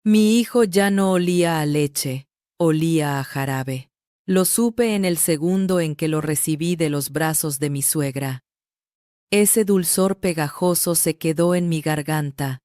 Mi hijo ya no olía a leche, olía a jarabe. Lo supe en el segundo en que lo recibí de los brazos de mi suegra. Ese dulzor pegajoso se quedó en mi garganta,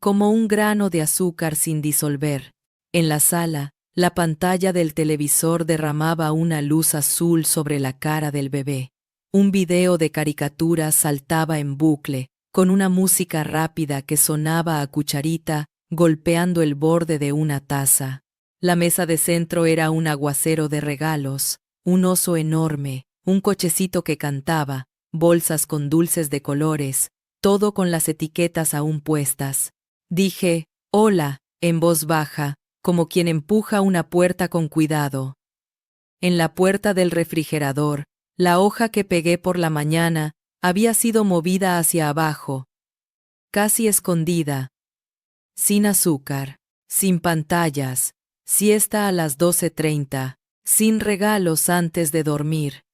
como un grano de azúcar sin disolver. En la sala, la pantalla del televisor derramaba una luz azul sobre la cara del bebé. Un video de caricaturas saltaba en bucle, con una música rápida que sonaba a cucharita, golpeando el borde de una taza. La mesa de centro era un aguacero de regalos, un oso enorme, un cochecito que cantaba, bolsas con dulces de colores, todo con las etiquetas aún puestas. Dije, hola, en voz baja, como quien empuja una puerta con cuidado. En la puerta del refrigerador, la hoja que pegué por la mañana había sido movida hacia abajo, casi escondida, sin azúcar, sin pantallas, siesta a las 12:30, sin regalos antes de dormir.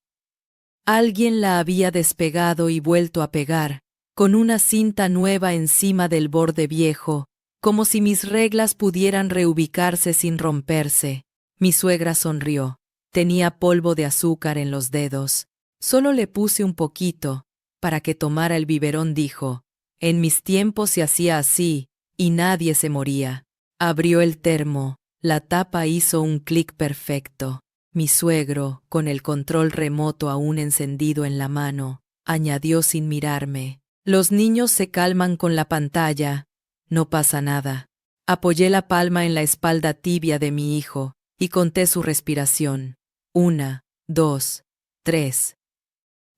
Alguien la había despegado y vuelto a pegar, con una cinta nueva encima del borde viejo, como si mis reglas pudieran reubicarse sin romperse. Mi suegra sonrió. Tenía polvo de azúcar en los dedos. Solo le puse un poquito, para que tomara el biberón, dijo. En mis tiempos se hacía así, y nadie se moría. Abrió el termo. La tapa hizo un clic perfecto. Mi suegro, con el control remoto aún encendido en la mano, añadió sin mirarme. Los niños se calman con la pantalla. No pasa nada. Apoyé la palma en la espalda tibia de mi hijo y conté su respiración. 1, 2, 3.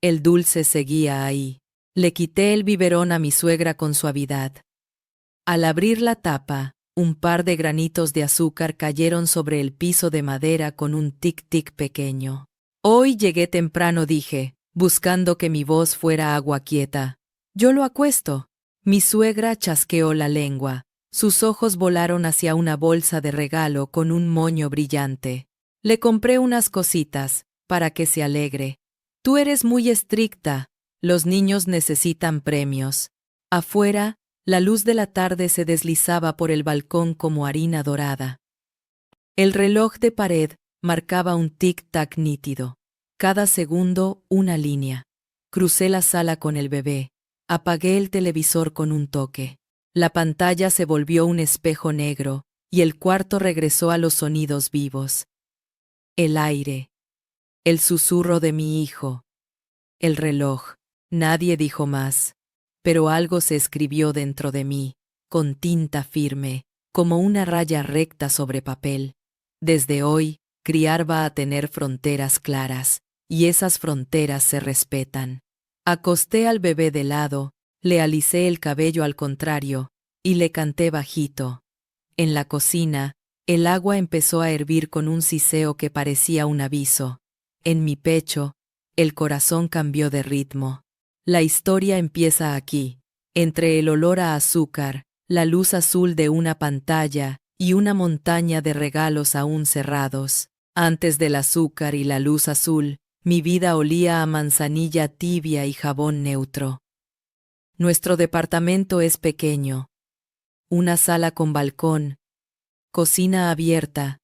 El dulce seguía ahí. Le quité el biberón a mi suegra con suavidad. Al abrir la tapa, un par de granitos de azúcar cayeron sobre el piso de madera con un tic-tic pequeño. Hoy llegué temprano, dije, buscando que mi voz fuera agua quieta. Yo lo acuesto. Mi suegra chasqueó la lengua. Sus ojos volaron hacia una bolsa de regalo con un moño brillante. Le compré unas cositas, para que se alegre. Tú eres muy estricta. Los niños necesitan premios. Afuera, la luz de la tarde se deslizaba por el balcón como harina dorada. El reloj de pared marcaba un tic-tac nítido. Cada segundo, una línea. Crucé la sala con el bebé. Apagué el televisor con un toque. La pantalla se volvió un espejo negro, y el cuarto regresó a los sonidos vivos. El aire. El susurro de mi hijo. El reloj. Nadie dijo más. Pero algo se escribió dentro de mí, con tinta firme, como una raya recta sobre papel. Desde hoy, criar va a tener fronteras claras, y esas fronteras se respetan. Acosté al bebé de lado, le alisé el cabello al contrario, y le canté bajito. En la cocina, el agua empezó a hervir con un siseo que parecía un aviso. En mi pecho, el corazón cambió de ritmo. La historia empieza aquí, entre el olor a azúcar, la luz azul de una pantalla y una montaña de regalos aún cerrados. Antes del azúcar y la luz azul, mi vida olía a manzanilla tibia y jabón neutro. Nuestro departamento es pequeño. Una sala con balcón, cocina abierta,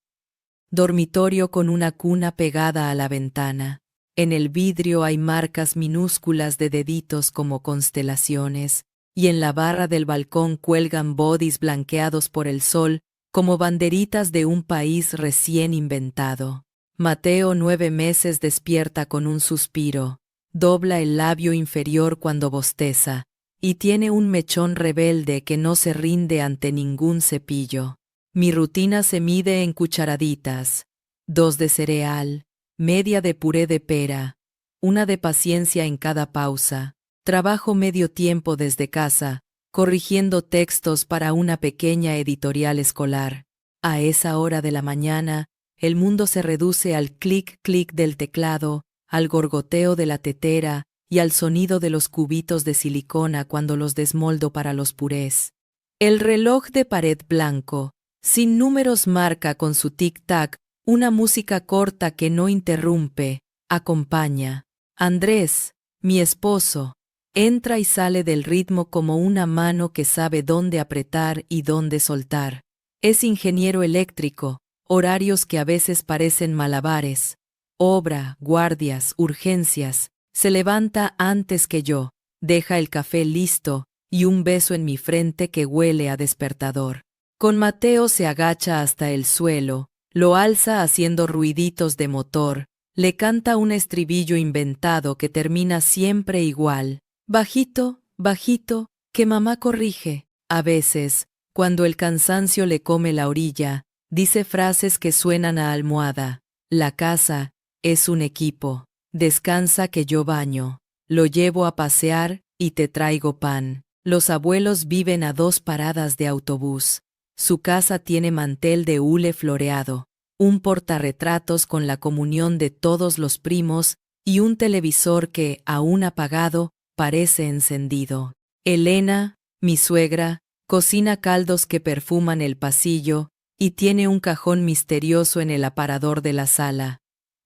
dormitorio con una cuna pegada a la ventana. En el vidrio hay marcas minúsculas de deditos como constelaciones, y en la barra del balcón cuelgan bodys blanqueados por el sol como banderitas de un país recién inventado. Mateo, 9 meses, despierta con un suspiro, dobla el labio inferior cuando bosteza, y tiene un mechón rebelde que no se rinde ante ningún cepillo. Mi rutina se mide en cucharaditas, 2 de cereal, media de puré de pera, una de paciencia en cada pausa. Trabajo medio tiempo desde casa, corrigiendo textos para una pequeña editorial escolar. A esa hora de la mañana, el mundo se reduce al clic-clic del teclado, al gorgoteo de la tetera y al sonido de los cubitos de silicona cuando los desmoldo para los purés. El reloj de pared blanco, sin números, marca con su tic-tac una música corta que no interrumpe, acompaña. Andrés, mi esposo, entra y sale del ritmo como una mano que sabe dónde apretar y dónde soltar. Es ingeniero eléctrico, horarios que a veces parecen malabares. Obra, guardias, urgencias. Se levanta antes que yo, deja el café listo y un beso en mi frente que huele a despertador. Con Mateo se agacha hasta el suelo, lo alza haciendo ruiditos de motor, le canta un estribillo inventado que termina siempre igual. Bajito, bajito, que mamá corrige. A veces, cuando el cansancio le come la orilla, dice frases que suenan a almohada. La casa es un equipo. Descansa que yo baño. Lo llevo a pasear y te traigo pan. Los abuelos viven a 2 paradas de autobús. Su casa tiene mantel de hule floreado, un portarretratos con la comunión de todos los primos y un televisor que, aún apagado, parece encendido. Elena, mi suegra, cocina caldos que perfuman el pasillo y tiene un cajón misterioso en el aparador de la sala.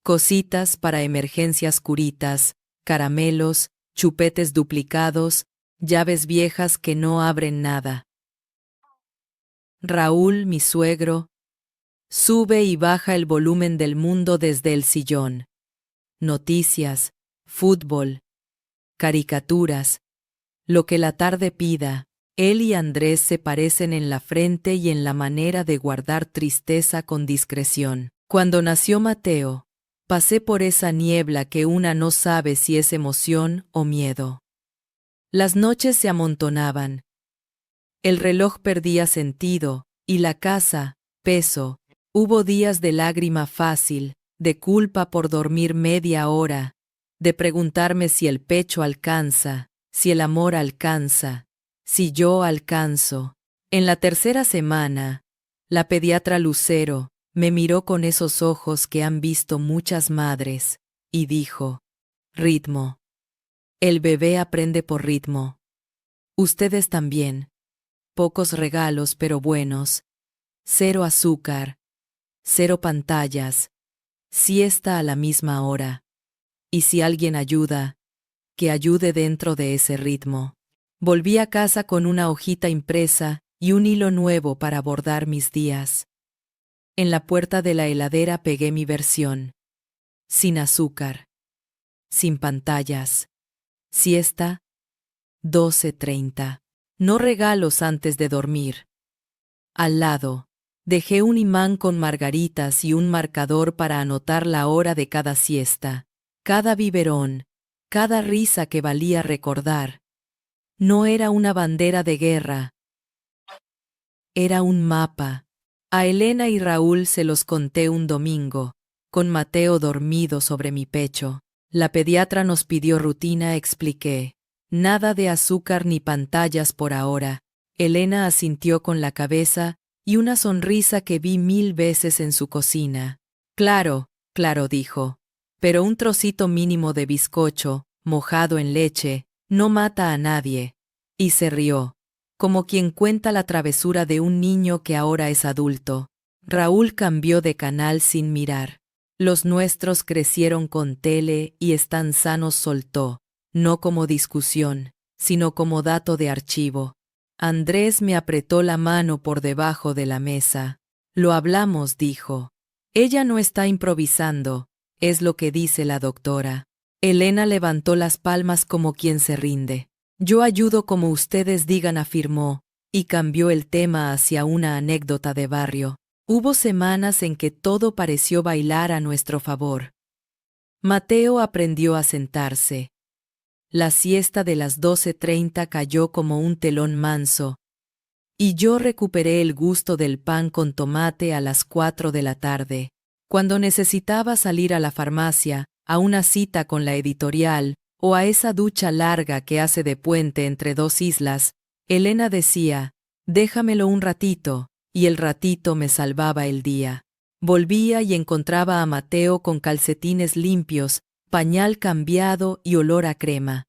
Cositas para emergencias curitas, caramelos, chupetes duplicados, llaves viejas que no abren nada. Raúl, mi suegro, sube y baja el volumen del mundo desde el sillón. Noticias, fútbol, caricaturas, lo que la tarde pida. Él y Andrés se parecen en la frente y en la manera de guardar tristeza con discreción. Cuando nació Mateo, pasé por esa niebla que una no sabe si es emoción o miedo. Las noches se amontonaban. El reloj perdía sentido, y la casa, peso. Hubo días de lágrima fácil, de culpa por dormir media hora, de preguntarme si el pecho alcanza, si el amor alcanza, si yo alcanzo. En la tercera semana, la pediatra Lucero me miró con esos ojos que han visto muchas madres, y dijo: ritmo. El bebé aprende por ritmo. Ustedes también. Pocos regalos pero buenos. 0 azúcar. 0 pantallas. Siesta a la misma hora. Y si alguien ayuda, que ayude dentro de ese ritmo. Volví a casa con una hojita impresa y un hilo nuevo para bordar mis días. En la puerta de la heladera pegué mi versión. Sin azúcar. Sin pantallas. Siesta, 12:30. No regalos antes de dormir. Al lado, dejé un imán con margaritas y un marcador para anotar la hora de cada siesta, cada biberón, cada risa que valía recordar. No era una bandera de guerra. Era un mapa. A Elena y Raúl se los conté un domingo, con Mateo dormido sobre mi pecho. La pediatra nos pidió rutina, expliqué. Nada de azúcar ni pantallas por ahora. Elena asintió con la cabeza y una sonrisa que vi 1000 veces en su cocina. Claro, claro, dijo. Pero un trocito mínimo de bizcocho, mojado en leche, no mata a nadie. Y se rió, como quien cuenta la travesura de un niño que ahora es adulto. Raúl cambió de canal sin mirar. Los nuestros crecieron con tele y están sanos, soltó, no como discusión, sino como dato de archivo. Andrés me apretó la mano por debajo de la mesa. Lo hablamos, dijo. Ella no está improvisando, es lo que dice la doctora. Elena levantó las palmas como quien se rinde. Yo ayudo como ustedes digan, afirmó, y cambió el tema hacia una anécdota de barrio. Hubo semanas en que todo pareció bailar a nuestro favor. Mateo aprendió a sentarse. La siesta de las 12:30 cayó como un telón manso, y yo recuperé el gusto del pan con tomate a las 4 de la tarde. Cuando necesitaba salir a la farmacia, a una cita con la editorial, o a esa ducha larga que hace de puente entre 2 islas, Elena decía: déjamelo un ratito, y el ratito me salvaba el día. Volvía y encontraba a Mateo con calcetines limpios, pañal cambiado y olor a crema.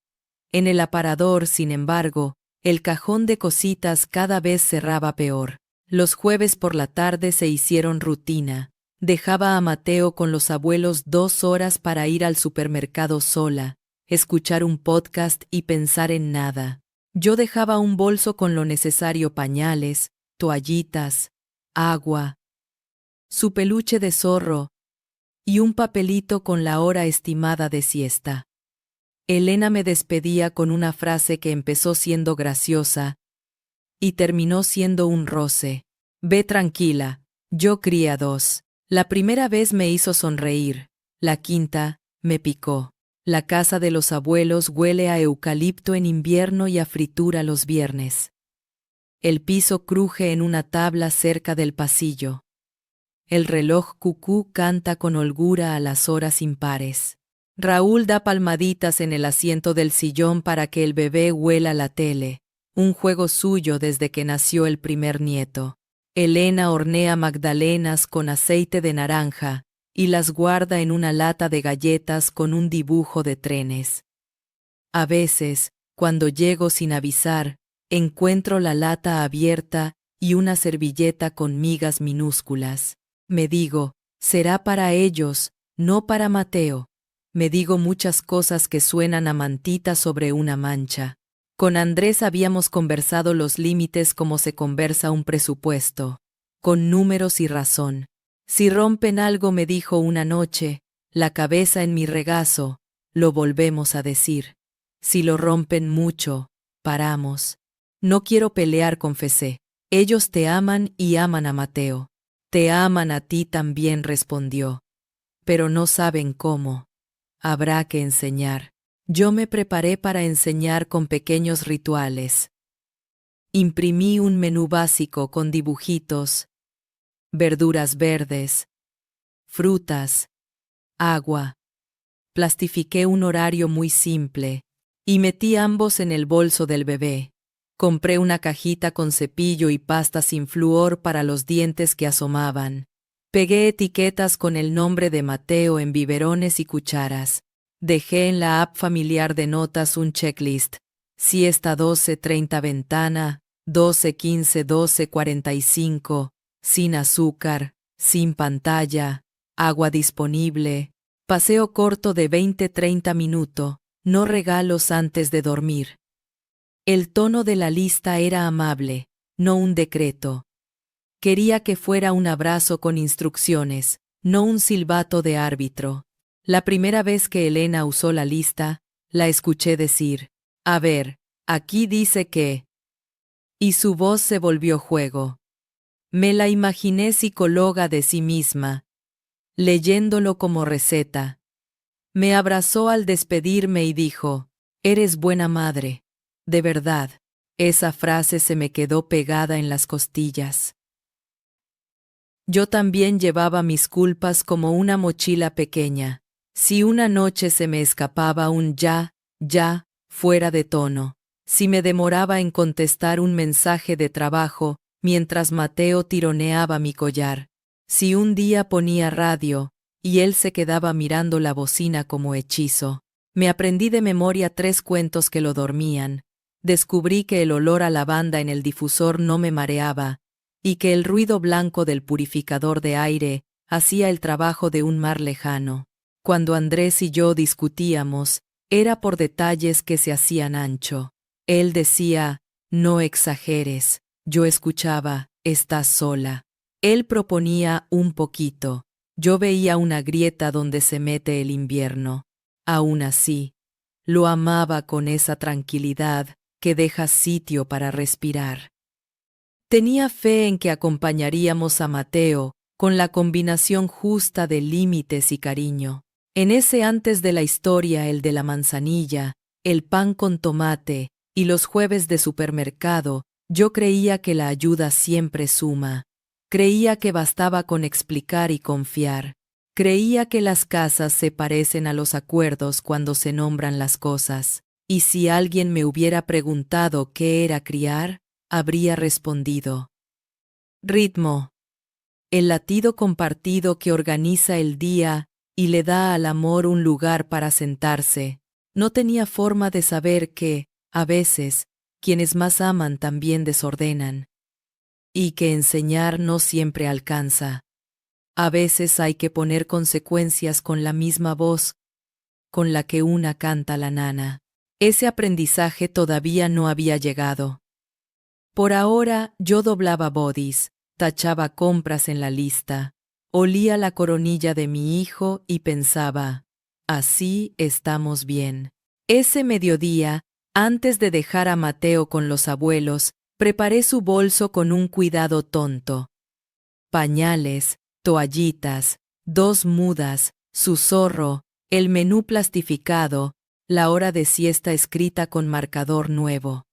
En el aparador, sin embargo, el cajón de cositas cada vez cerraba peor. Los jueves por la tarde se hicieron rutina. Dejaba a Mateo con los abuelos 2 horas para ir al supermercado sola, escuchar un podcast y pensar en nada. Yo dejaba un bolso con lo necesario: pañales, toallitas, agua, su peluche de zorro y un papelito con la hora estimada de siesta. Elena me despedía con una frase que empezó siendo graciosa y terminó siendo un roce. Ve tranquila, yo cría dos. La primera vez me hizo sonreír, la quinta me picó. La casa de los abuelos huele a eucalipto en invierno y a fritura los viernes. El piso cruje en una tabla cerca del pasillo. El reloj cucú canta con holgura a las horas impares. Raúl da palmaditas en el asiento del sillón para que el bebé huela la tele, un juego suyo desde que nació el primer nieto. Elena hornea magdalenas con aceite de naranja y las guarda en una lata de galletas con un dibujo de trenes. A veces, cuando llego sin avisar, encuentro la lata abierta y una servilleta con migas minúsculas. Me digo, será para ellos, no para Mateo. Me digo muchas cosas que suenan a mantita sobre una mancha. Con Andrés habíamos conversado los límites como se conversa un presupuesto, con números y razón. Si rompen algo, me dijo una noche, la cabeza en mi regazo, lo volvemos a decir. Si lo rompen mucho, paramos. No quiero pelear, confesé. Ellos te aman y aman a Mateo. Te aman a ti también, respondió. Pero no saben cómo. Habrá que enseñar. Yo me preparé para enseñar con pequeños rituales. Imprimí un menú básico con dibujitos, verduras verdes, frutas, agua. Plastifiqué un horario muy simple y metí ambos en el bolso del bebé. Compré una cajita con cepillo y pasta sin flúor para los dientes que asomaban. Pegué etiquetas con el nombre de Mateo en biberones y cucharas. Dejé en la app familiar de notas un checklist. Siesta 12:30 ventana, 12:15, 12:45, sin azúcar, sin pantalla, agua disponible, paseo corto de 20-30 minutos, no regalos antes de dormir. El tono de la lista era amable, no un decreto. Quería que fuera un abrazo con instrucciones, no un silbato de árbitro. La primera vez que Elena usó la lista, la escuché decir, a ver, aquí dice que... Y su voz se volvió juego. Me la imaginé psicóloga de sí misma, leyéndolo como receta. Me abrazó al despedirme y dijo, eres buena madre. De verdad, esa frase se me quedó pegada en las costillas. Yo también llevaba mis culpas como una mochila pequeña. Si una noche se me escapaba un ya, fuera de tono. Si me demoraba en contestar un mensaje de trabajo, mientras Mateo tironeaba mi collar. Si un día ponía radio, y él se quedaba mirando la bocina como hechizo. Me aprendí de memoria 3 cuentos que lo dormían. Descubrí que el olor a lavanda en el difusor no me mareaba, y que el ruido blanco del purificador de aire hacía el trabajo de un mar lejano. Cuando Andrés y yo discutíamos, era por detalles que se hacían ancho. Él decía, no exageres. Yo escuchaba, estás sola. Él proponía un poquito. Yo veía una grieta donde se mete el invierno. Aún así, lo amaba con esa tranquilidad que deja sitio para respirar. Tenía fe en que acompañaríamos a Mateo con la combinación justa de límites y cariño. En ese antes de la historia, el de la manzanilla, el pan con tomate y los jueves de supermercado, yo creía que la ayuda siempre suma. Creía que bastaba con explicar y confiar. Creía que las casas se parecen a los acuerdos cuando se nombran las cosas. Y si alguien me hubiera preguntado qué era criar, habría respondido. Ritmo. El latido compartido que organiza el día y le da al amor un lugar para sentarse. No tenía forma de saber que, a veces, quienes más aman también desordenan. Y que enseñar no siempre alcanza. A veces hay que poner consecuencias con la misma voz con la que una canta la nana. Ese aprendizaje todavía no había llegado. Por ahora yo doblaba bodys, tachaba compras en la lista, olía la coronilla de mi hijo y pensaba, así estamos bien. Ese mediodía, antes de dejar a Mateo con los abuelos, preparé su bolso con un cuidado tonto. Pañales, toallitas, 2 mudas, su zorro, el menú plastificado, la hora de siesta escrita con marcador nuevo.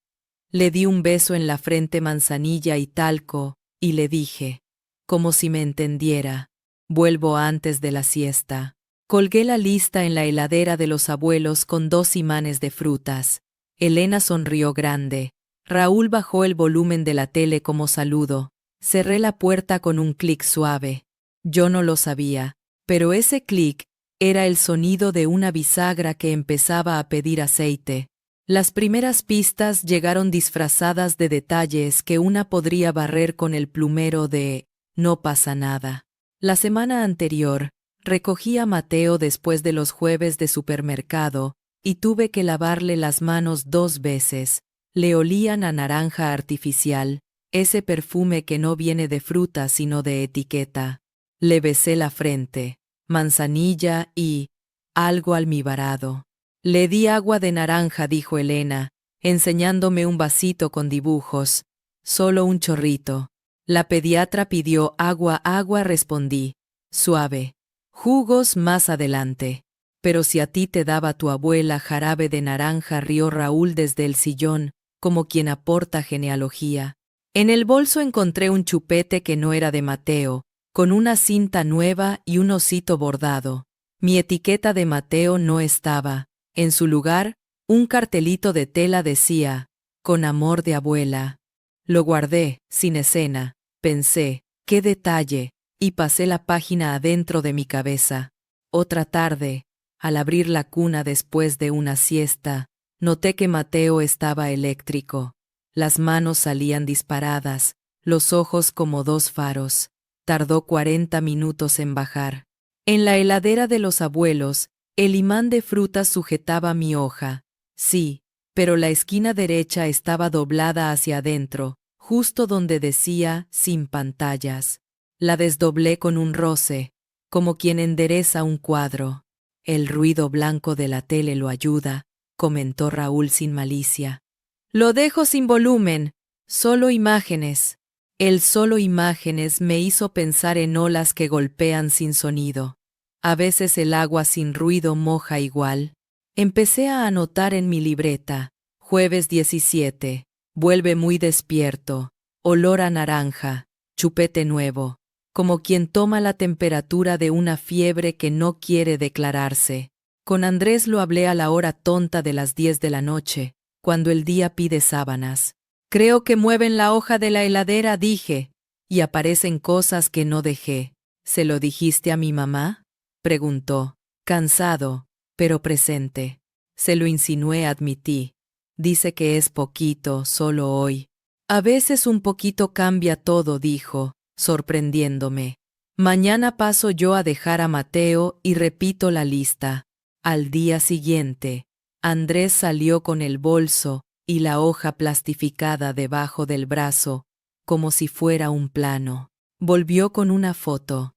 Le di un beso en la frente manzanilla y talco, y le dije, como si me entendiera, vuelvo antes de la siesta. Colgué la lista en la heladera de los abuelos con 2 imanes de frutas. Elena sonrió grande. Raúl bajó el volumen de la tele como saludo. Cerré la puerta con un clic suave. Yo no lo sabía, pero ese clic era el sonido de una bisagra que empezaba a pedir aceite. Las primeras pistas llegaron disfrazadas de detalles que una podría barrer con el plumero de «no pasa nada». La semana anterior, recogí a Mateo después de los jueves de supermercado y tuve que lavarle las manos 2 veces. Le olían a naranja artificial, ese perfume que no viene de fruta sino de etiqueta. Le besé la frente, manzanilla y algo almibarado. Le di agua de naranja, dijo Elena, enseñándome un vasito con dibujos. Solo un chorrito. La pediatra pidió agua, respondí. Suave. Jugos más adelante. Pero si a ti te daba tu abuela jarabe de naranja, rió Raúl desde el sillón, como quien aporta genealogía. En el bolso encontré un chupete que no era de Mateo, con una cinta nueva y un osito bordado. Mi etiqueta de Mateo no estaba. En su lugar, un cartelito de tela decía, con amor de abuela. Lo guardé, sin escena, pensé, qué detalle, y pasé la página adentro de mi cabeza. Otra tarde, al abrir la cuna después de una siesta, noté que Mateo estaba eléctrico. Las manos salían disparadas, los ojos como 2 faros. Tardó 40 minutos en bajar. En la heladera de los abuelos, el imán de frutas sujetaba mi hoja. Sí, pero la esquina derecha estaba doblada hacia adentro, justo donde decía «sin pantallas». La desdoblé con un roce, como quien endereza un cuadro. El ruido blanco de la tele lo ayuda, comentó Raúl sin malicia. Lo dejo sin volumen, solo imágenes. El solo imágenes me hizo pensar en olas que golpean sin sonido. A veces el agua sin ruido moja igual. Empecé a anotar en mi libreta. Jueves 17. Vuelve muy despierto. Olor a naranja. Chupete nuevo. Como quien toma la temperatura de una fiebre que no quiere declararse. Con Andrés lo hablé a la hora tonta de las 10 de la noche, cuando el día pide sábanas. Creo que mueven la hoja de la heladera, dije, y aparecen cosas que no dejé. ¿Se lo dijiste a mi mamá?, preguntó, cansado, pero presente. Se lo insinué, admití. Dice que es poquito, solo hoy. A veces un poquito cambia todo, dijo, sorprendiéndome. Mañana paso yo a dejar a Mateo y repito la lista. Al día siguiente, Andrés salió con el bolso y la hoja plastificada debajo del brazo, como si fuera un plano. Volvió con una foto.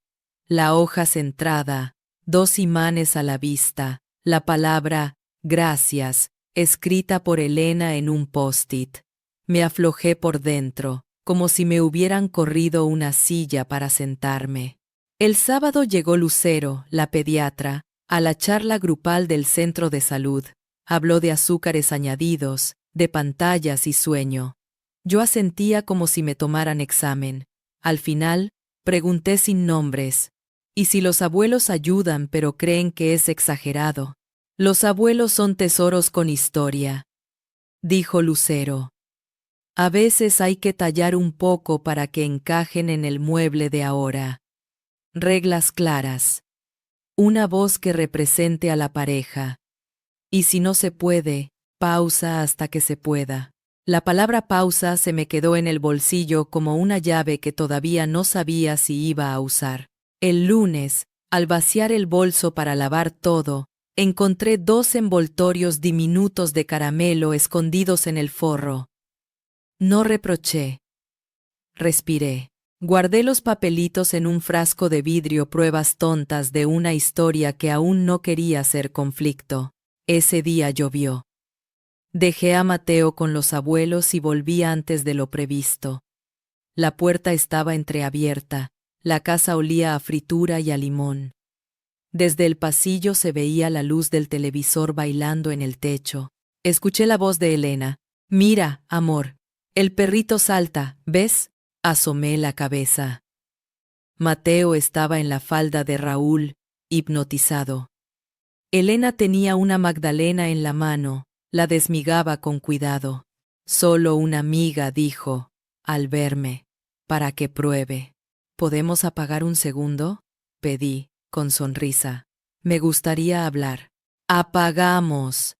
La hoja centrada, 2 imanes a la vista, la palabra «gracias», escrita por Elena en un post-it. Me aflojé por dentro, como si me hubieran corrido una silla para sentarme. El sábado llegó Lucero, la pediatra, a la charla grupal del centro de salud. Habló de azúcares añadidos, de pantallas y sueño. Yo asentía como si me tomaran examen. Al final, pregunté sin nombres. ¿Y si los abuelos ayudan pero creen que es exagerado? Los abuelos son tesoros con historia, dijo Lucero. A veces hay que tallar un poco para que encajen en el mueble de ahora. Reglas claras. Una voz que represente a la pareja. Y si no se puede, pausa hasta que se pueda. La palabra pausa se me quedó en el bolsillo como una llave que todavía no sabía si iba a usar. El lunes, al vaciar el bolso para lavar todo, encontré 2 envoltorios diminutos de caramelo escondidos en el forro. No reproché. Respiré. Guardé los papelitos en un frasco de vidrio, pruebas tontas de una historia que aún no quería ser conflicto. Ese día llovió. Dejé a Mateo con los abuelos y volví antes de lo previsto. La puerta estaba entreabierta, la casa olía a fritura y a limón. Desde el pasillo se veía la luz del televisor bailando en el techo. Escuché la voz de Elena. «Mira, amor, el perrito salta, ¿ves?». Asomé la cabeza. Mateo estaba en la falda de Raúl, hipnotizado. Elena tenía una magdalena en la mano, la desmigaba con cuidado. «Solo una amiga», dijo, al verme, «para que pruebe». «¿Podemos apagar un segundo?», pedí, con sonrisa. «Me gustaría hablar». «Apagamos».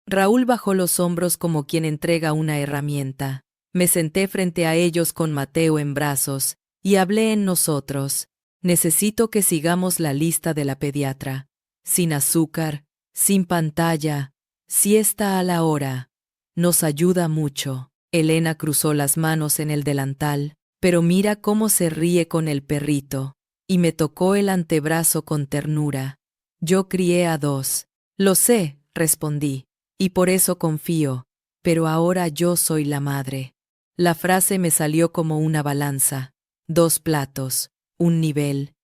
Raúl bajó los hombros como quien entrega una herramienta. Me senté frente a ellos con Mateo en brazos, y hablé en nosotros. «Necesito que sigamos la lista de la pediatra. Sin azúcar, sin pantalla, siesta a la hora. Nos ayuda mucho». Elena cruzó las manos en el delantal, pero mira cómo se ríe con el perrito, y me tocó el antebrazo con ternura. «Yo crié a dos». «Lo sé», respondí, «y por eso confío, pero ahora yo soy la madre». La frase me salió como una balanza. 2 platos, un nivel.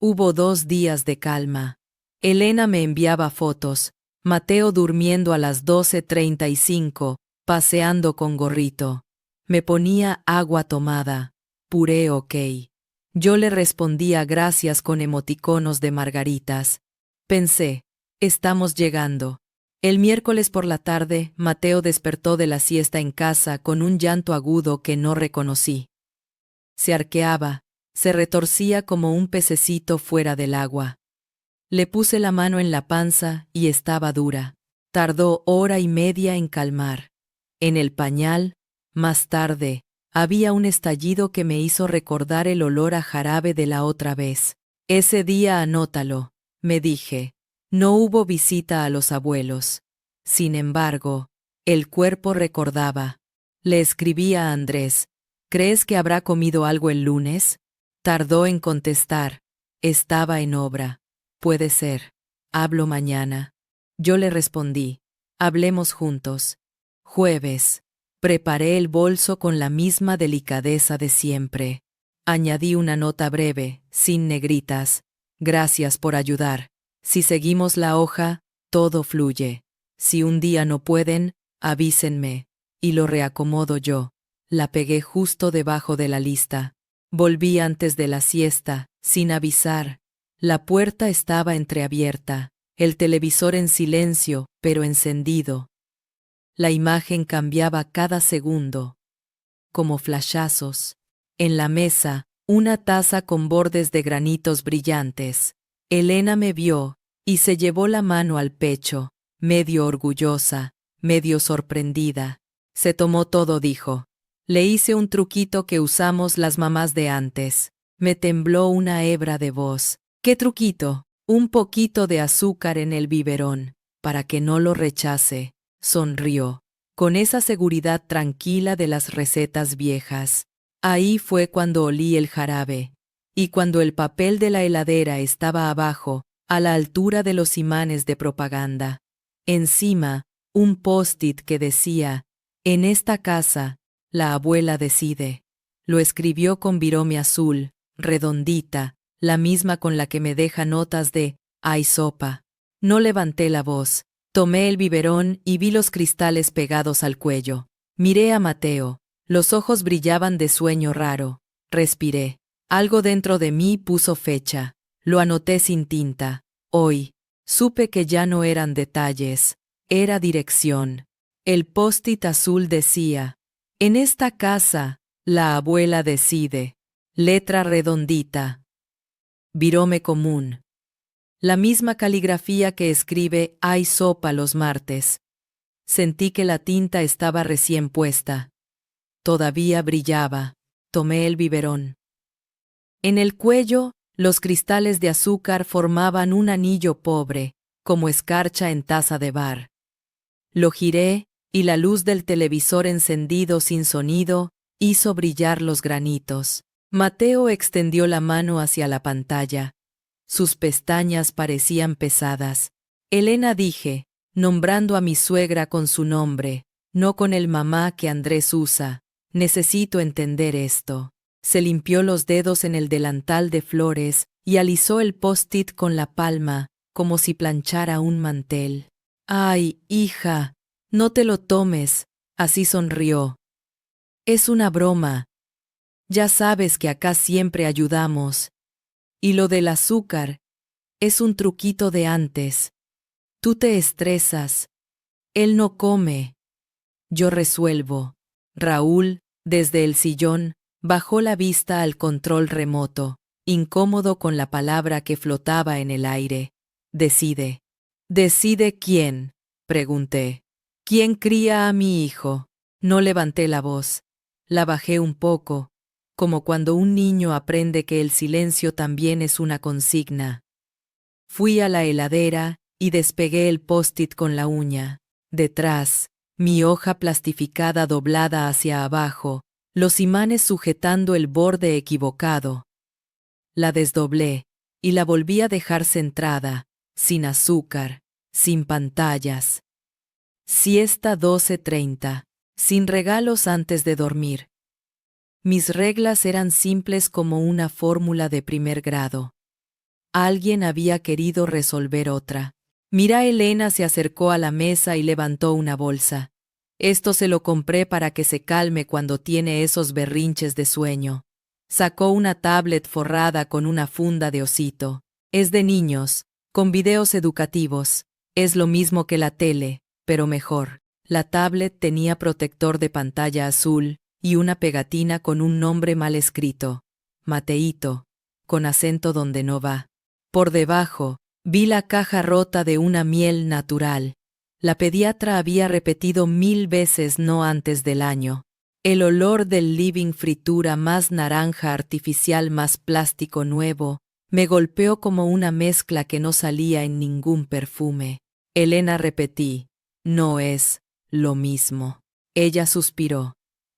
Hubo 2 días de calma. Elena me enviaba fotos, Mateo durmiendo a las 12:35, paseando con gorrito. Me ponía agua tomada, puré ok. Yo le respondía gracias con emoticonos de margaritas. Pensé, estamos llegando. El miércoles por la tarde, Mateo despertó de la siesta en casa con un llanto agudo que no reconocí. Se arqueaba, se retorcía como un pececito fuera del agua. Le puse la mano en la panza y estaba dura. Tardó 1 hora y media en calmar. En el pañal, más tarde, había un estallido que me hizo recordar el olor a jarabe de la otra vez. «Ese día anótalo», me dije. No hubo visita a los abuelos. Sin embargo, el cuerpo recordaba. Le escribí a Andrés. «¿Crees que habrá comido algo el lunes?». Tardó en contestar. Estaba en obra. «Puede ser. Hablo mañana». Yo le respondí. «Hablemos juntos». Jueves. Preparé el bolso con la misma delicadeza de siempre. Añadí una nota breve, sin negritas. «Gracias por ayudar. Si seguimos la hoja, todo fluye. Si un día no pueden, avísenme». Y lo reacomodo yo. La pegué justo debajo de la lista. Volví antes de la siesta, sin avisar. La puerta estaba entreabierta, el televisor en silencio, pero encendido. La imagen cambiaba cada segundo, como flashazos. En la mesa, una taza con bordes de granitos brillantes. Elena me vio, y se llevó la mano al pecho, medio orgullosa, medio sorprendida. «Se tomó todo», dijo. «Le hice un truquito que usamos las mamás de antes». Me tembló una hebra de voz. «¿Qué truquito?». «Un poquito de azúcar en el biberón, para que no lo rechace». Sonrió, con esa seguridad tranquila de las recetas viejas. Ahí fue cuando olí el jarabe. Y cuando el papel de la heladera estaba abajo, a la altura de los imanes de propaganda. Encima, un post-it que decía: «En esta casa, la abuela decide». Lo escribió con birome azul, redondita, la misma con la que me deja notas de «hay sopa». No levanté la voz. Tomé el biberón y vi los cristales pegados al cuello. Miré a Mateo. Los ojos brillaban de sueño raro. Respiré. Algo dentro de mí puso fecha. Lo anoté sin tinta. Hoy. Supe que ya no eran detalles. Era dirección. El post-it azul decía: «En esta casa, la abuela decide». Letra redondita. Birome común. La misma caligrafía que escribe «hay sopa» los martes. Sentí que la tinta estaba recién puesta. Todavía brillaba. Tomé el biberón. En el cuello, los cristales de azúcar formaban un anillo pobre, como escarcha en taza de bar. Lo giré, y la luz del televisor encendido sin sonido hizo brillar los granitos. Mateo extendió la mano hacia la pantalla. Sus pestañas parecían pesadas. Elena, dije, nombrando a mi suegra con su nombre, no con el mamá que Andrés usa. Necesito entender esto. Se limpió los dedos en el delantal de flores y alisó el post-it con la palma, como si planchara un mantel. «Ay, hija, no te lo tomes», así sonrió. «Es una broma. Ya sabes que acá siempre ayudamos. Y lo del azúcar es un truquito de antes. Tú te estresas. Él no come. Yo resuelvo». Raúl, desde el sillón, bajó la vista al control remoto, incómodo con la palabra que flotaba en el aire. «Decide». «¿Decide quién?», pregunté. «¿Quién cría a mi hijo?». No levanté la voz. La bajé un poco, como cuando un niño aprende que el silencio también es una consigna. Fui a la heladera y despegué el post-it con la uña. Detrás, mi hoja plastificada doblada hacia abajo, los imanes sujetando el borde equivocado. La desdoblé y la volví a dejar centrada, sin azúcar, sin pantallas. Siesta 12:30, sin regalos antes de dormir. Mis reglas eran simples como una fórmula de primer grado. Alguien había querido resolver otra. Mira, Elena se acercó a la mesa y levantó una bolsa. «Esto se lo compré para que se calme cuando tiene esos berrinches de sueño». Sacó una tablet forrada con una funda de osito. «Es de niños, con videos educativos. Es lo mismo que la tele, pero mejor». La tablet tenía protector de pantalla azul y una pegatina con un nombre mal escrito. Mateíto, con acento donde no va. Por debajo, vi la caja rota de una miel natural. La pediatra había repetido 1000 veces no antes del año. El olor del living fritura más naranja artificial más plástico nuevo me golpeó como una mezcla que no salía en ningún perfume. Elena, repetí, «no es lo mismo». Ella suspiró.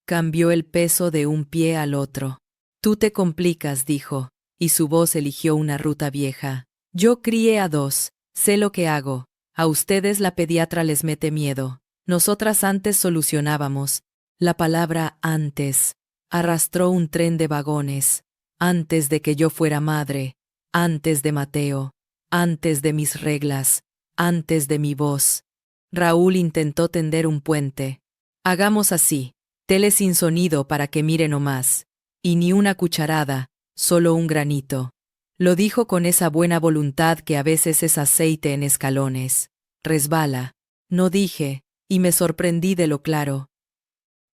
Cambió el peso de un pie al otro. «Tú te complicas», dijo, y su voz eligió una ruta vieja. «Yo crié a 2, sé lo que hago. A ustedes la pediatra les mete miedo. Nosotras antes solucionábamos». La palabra «antes» arrastró un tren de vagones. Antes de que yo fuera madre, antes de Mateo, antes de mis reglas, antes de mi voz. Raúl intentó tender un puente. «Hagamos así, tele sin sonido para que mire nomás. Y ni una cucharada, solo un granito». Lo dijo con esa buena voluntad que a veces es aceite en escalones. «Resbala». No dije, y me sorprendí de lo claro.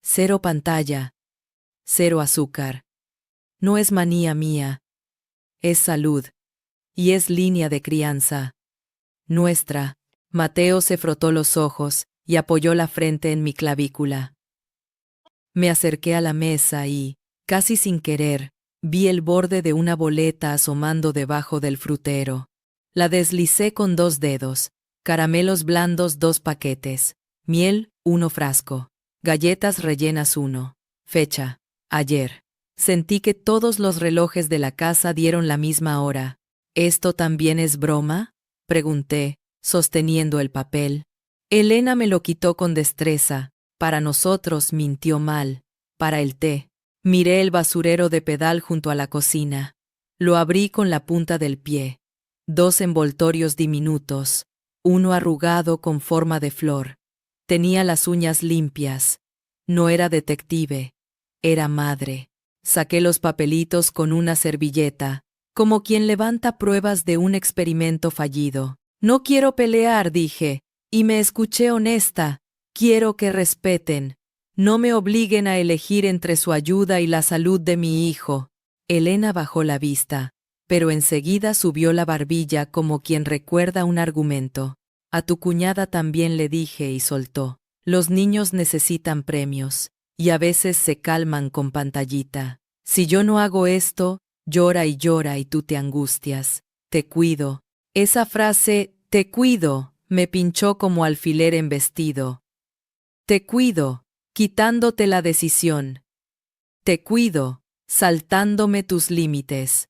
«Cero pantalla. Cero azúcar». No es manía mía. Es salud. Y es línea de crianza. Nuestra. Mateo se frotó los ojos y apoyó la frente en mi clavícula. Me acerqué a la mesa y, casi sin querer, vi el borde de una boleta asomando debajo del frutero. La deslicé con 2 dedos. Caramelos blandos 2 paquetes. Miel 1 frasco. Galletas rellenas 1. Fecha: ayer. Sentí que todos los relojes de la casa dieron la misma hora. «¿Esto también es broma?», pregunté, sosteniendo el papel. Elena me lo quitó con destreza. Para nosotros mintió mal. Para el té. Miré el basurero de pedal junto a la cocina. Lo abrí con la punta del pie. 2 envoltorios diminutos. Uno arrugado con forma de flor. Tenía las uñas limpias. No era detective. Era madre. Saqué los papelitos con una servilleta, como quien levanta pruebas de un experimento fallido. «No quiero pelear», dije, y me escuché honesta. «Quiero que respeten. No me obliguen a elegir entre su ayuda y la salud de mi hijo». Elena bajó la vista, pero enseguida subió la barbilla como quien recuerda un argumento. «A tu cuñada también le dije», y soltó. «Los niños necesitan premios, y a veces se calman con pantallita. Si yo no hago esto, llora y tú te angustias. Te cuido». Esa frase, «te cuido», me pinchó como alfiler en vestido. «Te cuido», quitándote la decisión. «Te cuido», saltándome tus límites.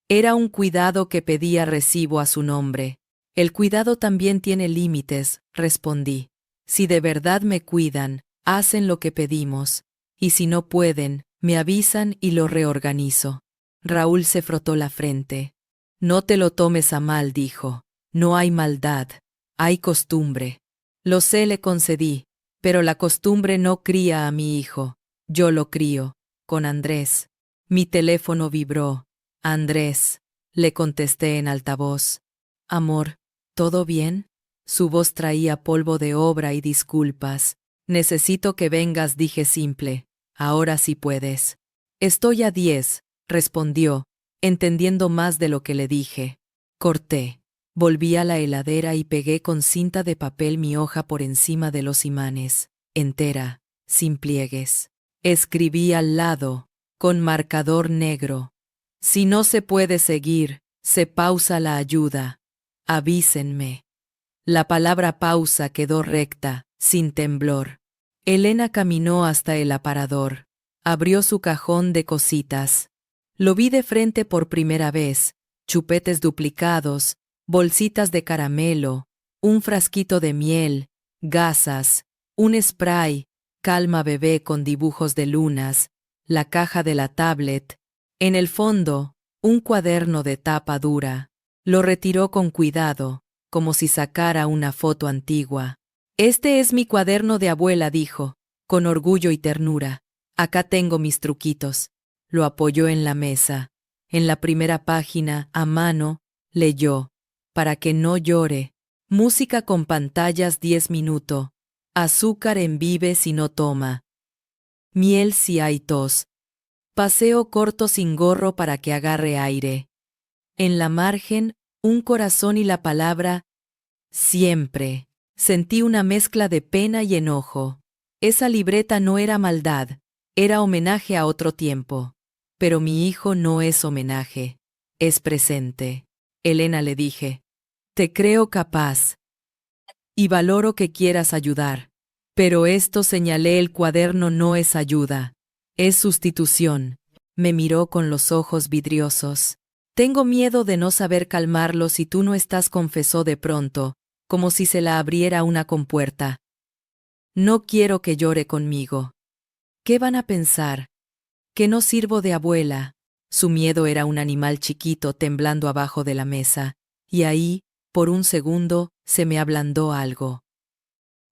Era un cuidado que pedía recibo a su nombre. El cuidado también tiene límites, respondí. Si de verdad me cuidan, hacen lo que pedimos, y si no pueden, me avisan y lo reorganizo. Raúl se frotó la frente. No te lo tomes a mal, dijo. No hay maldad, hay costumbre. Lo sé, le concedí, pero la costumbre no cría a mi hijo. Yo lo crío, con Andrés. Mi teléfono vibró. Andrés, le contesté en altavoz. Amor, ¿todo bien? Su voz traía polvo de obra y disculpas. Necesito que vengas, dije simple. Ahora sí puedes. Estoy a 10, respondió, entendiendo más de lo que le dije. Corté. Volví a la heladera y pegué con cinta de papel mi hoja por encima de los imanes, entera, sin pliegues. Escribí al lado, con marcador negro. Si no se puede seguir, se pausa la ayuda. Avísenme. La palabra pausa quedó recta, sin temblor. Elena caminó hasta el aparador. Abrió su cajón de cositas. Lo vi de frente por primera vez. Chupetes duplicados, bolsitas de caramelo, un frasquito de miel, gasas, un spray, calma bebé con dibujos de lunas, la caja de la tablet. En el fondo, un cuaderno de tapa dura. Lo retiró con cuidado, como si sacara una foto antigua. Este es mi cuaderno de abuela, dijo, con orgullo y ternura. Acá tengo mis truquitos. Lo apoyó en la mesa. En la primera página, a mano, leyó. Para que no llore. Música con pantallas 10 minutos. Azúcar en vive si no toma. Miel si hay tos. Paseo corto sin gorro para que agarre aire. En la margen, un corazón y la palabra siempre. Sentí una mezcla de pena y enojo. Esa libreta no era maldad, era homenaje a otro tiempo. Pero mi hijo no es homenaje, es presente. Elena, le dije, te creo capaz. Y valoro que quieras ayudar. Pero esto, señalé el cuaderno, no es ayuda, es sustitución. Me miró con los ojos vidriosos. Tengo miedo de no saber calmarlo si tú no estás, confesó de pronto, como si se la abriera una compuerta. No quiero que llore conmigo. ¿Qué van a pensar? Que no sirvo de abuela. Su miedo era un animal chiquito temblando abajo de la mesa, y ahí, por un segundo, se me ablandó algo.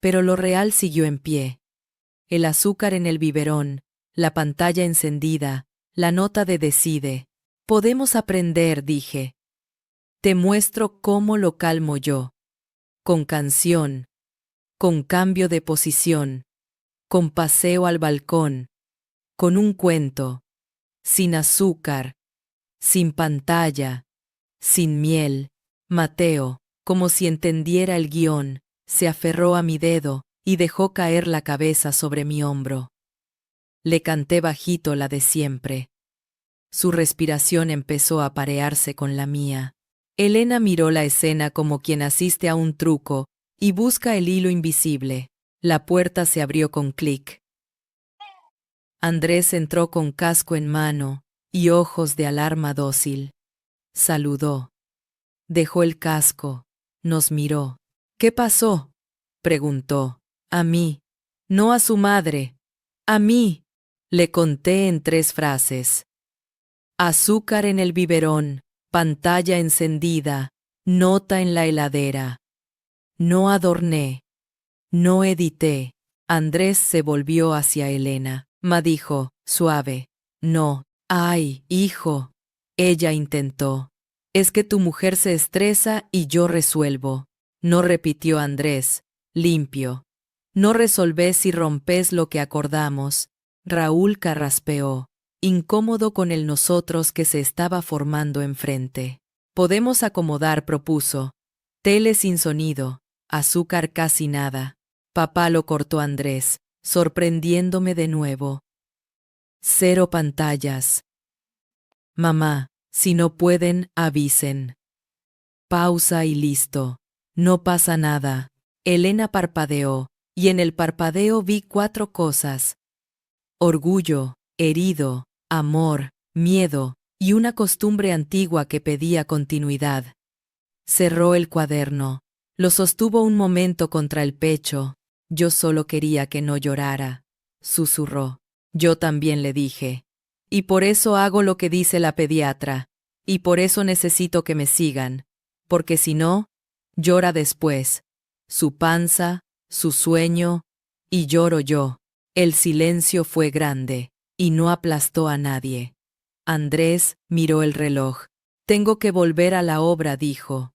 Pero lo real siguió en pie. El azúcar en el biberón, la pantalla encendida, la nota de decide. Podemos aprender, dije. Te muestro cómo lo calmo yo. Con canción, con cambio de posición, con paseo al balcón, con un cuento, sin azúcar, sin pantalla, sin miel. Mateo, como si entendiera el guión, se aferró a mi dedo y dejó caer la cabeza sobre mi hombro. Le canté bajito la de siempre. Su respiración empezó a parearse con la mía. Elena miró la escena como quien asiste a un truco y busca el hilo invisible. La puerta se abrió con clic. Andrés entró con casco en mano y ojos de alarma dócil. Saludó. Dejó el casco. Nos miró. ¿Qué pasó?, preguntó. A mí. No a su madre. A mí. Le conté en 3 frases. Azúcar en el biberón, pantalla encendida, nota en la heladera. No adorné. No edité. Andrés se volvió hacia Elena. Ma dijo, suave. No. Ay, hijo. Ella intentó. Es que tu mujer se estresa y yo resuelvo. No, repitió Andrés, limpio. No resolvés si rompes lo que acordamos. Raúl carraspeó, incómodo con el nosotros que se estaba formando enfrente. Podemos acomodar, propuso. Tele sin sonido, azúcar casi nada. Papá, lo cortó Andrés, sorprendiéndome de nuevo. 0 pantallas. Mamá, si no pueden, avisen. Pausa y listo. No pasa nada. Elena parpadeó, y en el parpadeo vi 4 cosas. Orgullo, herido, amor, miedo, y una costumbre antigua que pedía continuidad. Cerró el cuaderno. Lo sostuvo un momento contra el pecho. Yo solo quería que no llorara. Susurró. Yo también le dije. Y por eso hago lo que dice la pediatra. Y por eso necesito que me sigan. Porque si no, llora después. Su panza, su sueño, y lloro yo. El silencio fue grande, y no aplastó a nadie. Andrés miró el reloj. Tengo que volver a la obra, dijo.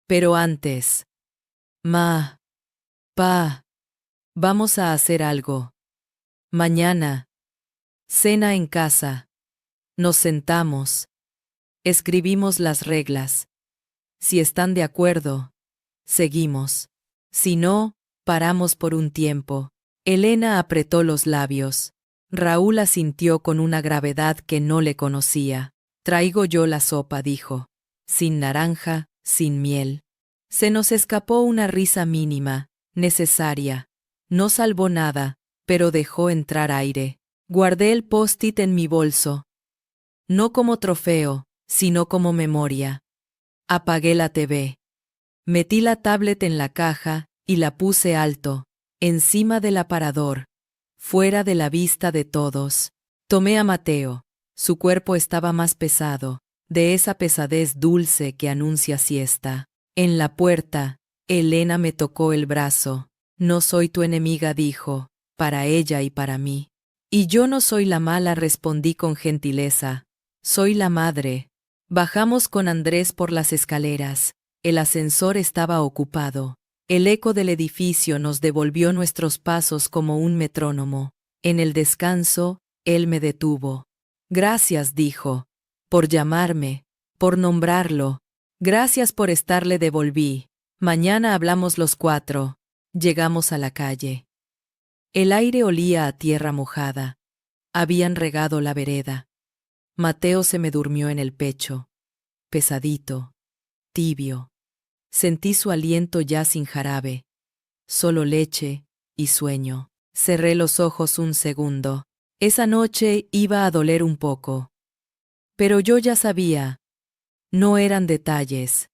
Pero antes. Pa, vamos a hacer algo. Mañana. Cena en casa. Nos sentamos. Escribimos las reglas. Si están de acuerdo, seguimos. Si no, paramos por un tiempo. Elena apretó los labios. Raúl asintió con una gravedad que no le conocía. Traigo yo la sopa, dijo. Sin naranja, sin miel. Se nos escapó una risa mínima, necesaria. No salvó nada, pero dejó entrar aire. Guardé el post-it en mi bolso. No como trofeo, sino como memoria. Apagué la TV. Metí la tablet en la caja y la puse alto, encima del aparador, fuera de la vista de todos. Tomé a Mateo. Su cuerpo estaba más pesado, de esa pesadez dulce que anuncia siesta. En la puerta, Elena me tocó el brazo. No soy tu enemiga, dijo, para ella y para mí. Y yo no soy la mala, respondí con gentileza. Soy la madre. Bajamos con Andrés por las escaleras. El ascensor estaba ocupado. El eco del edificio nos devolvió nuestros pasos como un metrónomo. En el descanso, él me detuvo. Gracias, dijo, por llamarme, por nombrarlo. Gracias por estar, le devolví. Mañana hablamos los cuatro. Llegamos a la calle. El aire olía a tierra mojada. Habían regado la vereda. Mateo se me durmió en el pecho. Pesadito. Tibio. Sentí su aliento ya sin jarabe. Solo leche y sueño. Cerré los ojos un segundo. Esa noche iba a doler un poco. Pero yo ya sabía. No eran detalles.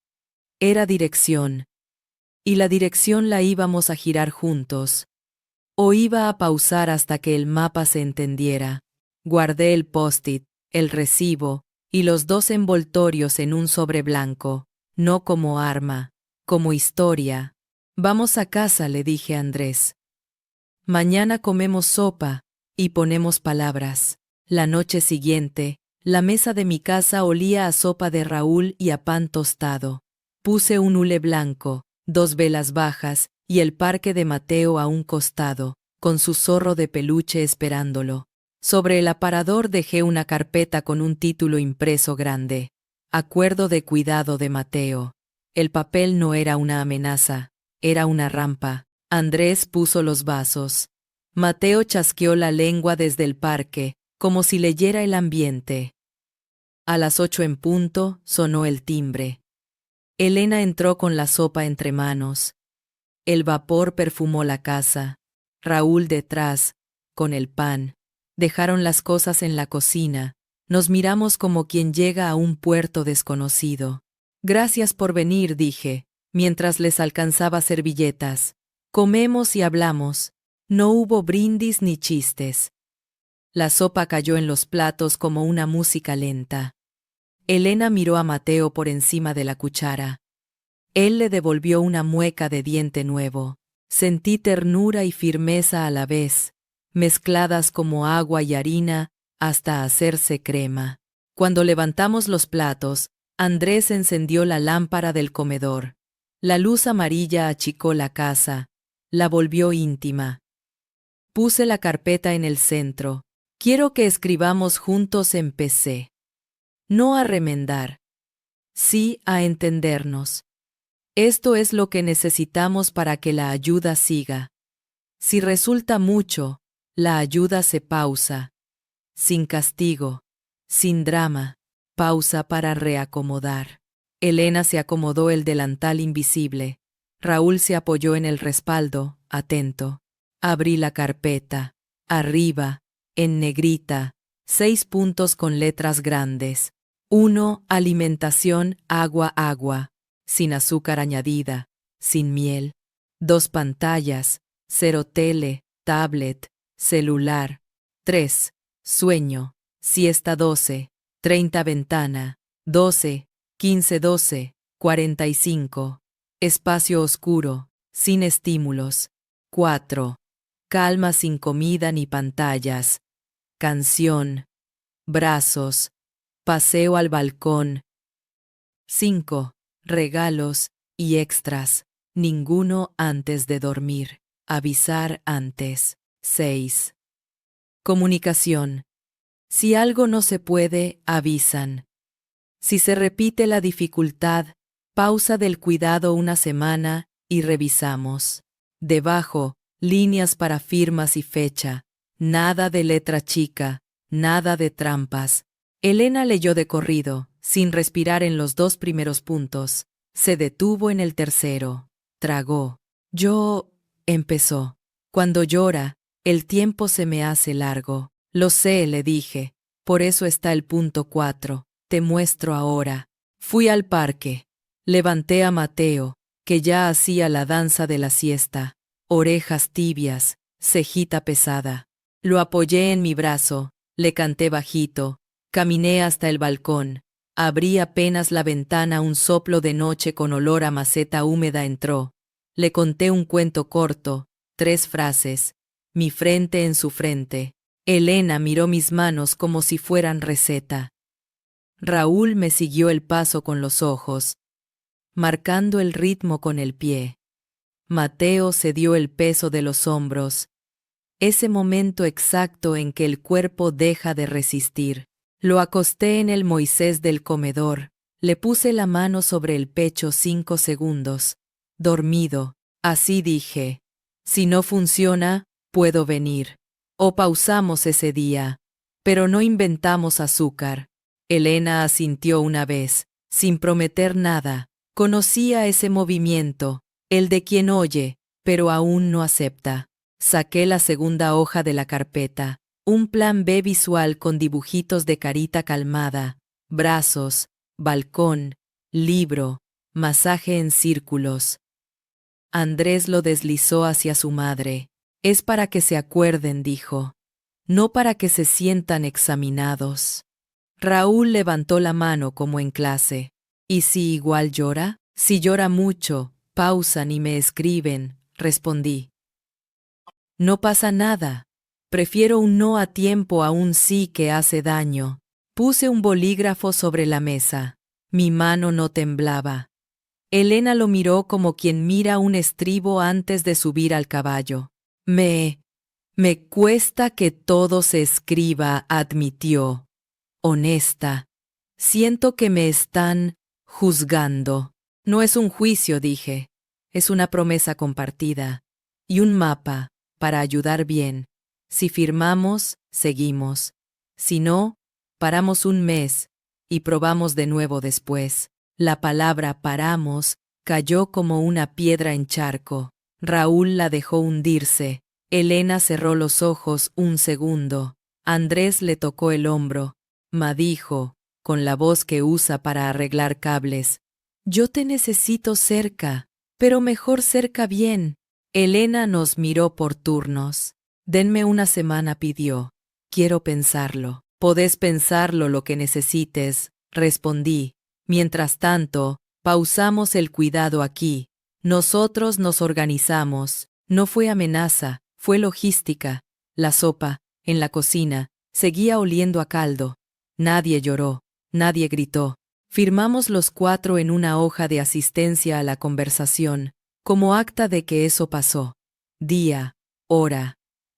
Era dirección. Y la dirección la íbamos a girar juntos. O iba a pausar hasta que el mapa se entendiera. Guardé el post-it, el recibo, y los dos envoltorios en un sobre blanco, no como arma, como historia. Vamos a casa, le dije a Andrés. Mañana comemos sopa, y ponemos palabras. La noche siguiente, la mesa de mi casa olía a sopa de Raúl y a pan tostado. Puse un hule blanco, 2 velas bajas, y el parque de Mateo a un costado, con su zorro de peluche esperándolo. Sobre el aparador dejé una carpeta con un título impreso grande. Acuerdo de cuidado de Mateo. El papel no era una amenaza, era una rampa. Andrés puso los vasos. Mateo chasqueó la lengua desde el parque, como si leyera el ambiente. A las 8 en punto, sonó el timbre. Elena entró con la sopa entre manos. El vapor perfumó la casa. Raúl detrás, con el pan. Dejaron las cosas en la cocina. Nos miramos como quien llega a un puerto desconocido. Gracias por venir, dije, mientras les alcanzaba servilletas. Comemos y hablamos. No hubo brindis ni chistes. La sopa cayó en los platos como una música lenta. Elena miró a Mateo por encima de la cuchara. Él le devolvió una mueca de diente nuevo. Sentí ternura y firmeza a la vez, mezcladas como agua y harina hasta hacerse crema. Cuando levantamos los platos, Andrés encendió la lámpara del comedor. La luz amarilla achicó la casa, la volvió íntima. Puse la carpeta en el centro. Quiero que escribamos juntos, empecé. No a remendar. Sí a entendernos. Esto es lo que necesitamos para que la ayuda siga. Si resulta mucho, la ayuda se pausa. Sin castigo, sin drama, pausa para reacomodar. Elena se acomodó el delantal invisible. Raúl se apoyó en el respaldo, atento. Abrí la carpeta. Arriba, en negrita, 6 puntos con letras grandes. 1. Alimentación, agua, agua. Sin azúcar añadida. Sin miel. 2 pantallas. 0 tele, tablet, celular. 3. Sueño. Siesta 12. 30 ventana. 12. 15 12. 45. Espacio oscuro. Sin estímulos. 4. Calma sin comida ni pantallas. Canción. Brazos. Paseo al balcón. 5. Regalos y extras. Ninguno antes de dormir. Avisar antes. 6. Comunicación. Si algo no se puede, avisan. Si se repite la dificultad, pausa del cuidado una semana y revisamos. Debajo, líneas para firmas y fecha. Nada de letra chica, nada de trampas. Elena leyó de corrido, sin respirar en los 2 primeros puntos. Se detuvo en el tercero. Tragó. Empezó. Cuando llora, el tiempo se me hace largo. Lo sé, le dije. Por eso está el punto 4. Te muestro ahora. Fui al parque. Levanté a Mateo, que ya hacía la danza de la siesta. Orejas tibias, cejita pesada. Lo apoyé en mi brazo, le canté bajito. Caminé hasta el balcón. Abrí apenas la ventana, un soplo de noche con olor a maceta húmeda entró. Le conté un cuento corto, 3 frases. Mi frente en su frente. Elena miró mis manos como si fueran receta. Raúl me siguió el paso con los ojos, marcando el ritmo con el pie. Mateo cedió el peso de los hombros. Ese momento exacto en que el cuerpo deja de resistir. Lo acosté en el Moisés del comedor. Le puse la mano sobre el pecho 5 segundos. Dormido. Así dije. Si no funciona, puedo venir. O pausamos ese día. Pero no inventamos azúcar. Elena asintió una vez, sin prometer nada. Conocía ese movimiento, el de quien oye, pero aún no acepta. Saqué la segunda hoja de la carpeta, un plan B visual con dibujitos de carita calmada, brazos, balcón, libro, masaje en círculos. Andrés lo deslizó hacia su madre. Es para que se acuerden, dijo. No para que se sientan examinados. Raúl levantó la mano como en clase. ¿Y si igual llora? Si llora mucho, pausan y me escriben, respondí. No pasa nada. Prefiero un no a tiempo a un sí que hace daño. Puse un bolígrafo sobre la mesa. Mi mano no temblaba. Elena lo miró como quien mira un estribo antes de subir al caballo. Me cuesta que todo se escriba, admitió. Honesta. Siento que me están juzgando. No es un juicio, dije. Es una promesa compartida. Y un mapa, para ayudar bien. Si firmamos, seguimos. Si no, paramos un mes y probamos de nuevo después. La palabra paramos cayó como una piedra en charco. Raúl la dejó hundirse. Elena cerró los ojos un segundo. Andrés le tocó el hombro. Ma dijo, con la voz que usa para arreglar cables. Yo te necesito cerca, pero mejor cerca bien. Elena nos miró por turnos. Denme una semana, pidió. Quiero pensarlo. Podés pensarlo lo que necesites, respondí. Mientras tanto, pausamos el cuidado aquí. Nosotros nos organizamos. No fue amenaza, fue logística. La sopa, en la cocina, seguía oliendo a caldo. Nadie lloró, nadie gritó. Firmamos los 4 en una hoja de asistencia a la conversación, como acta de que eso pasó. Día, hora,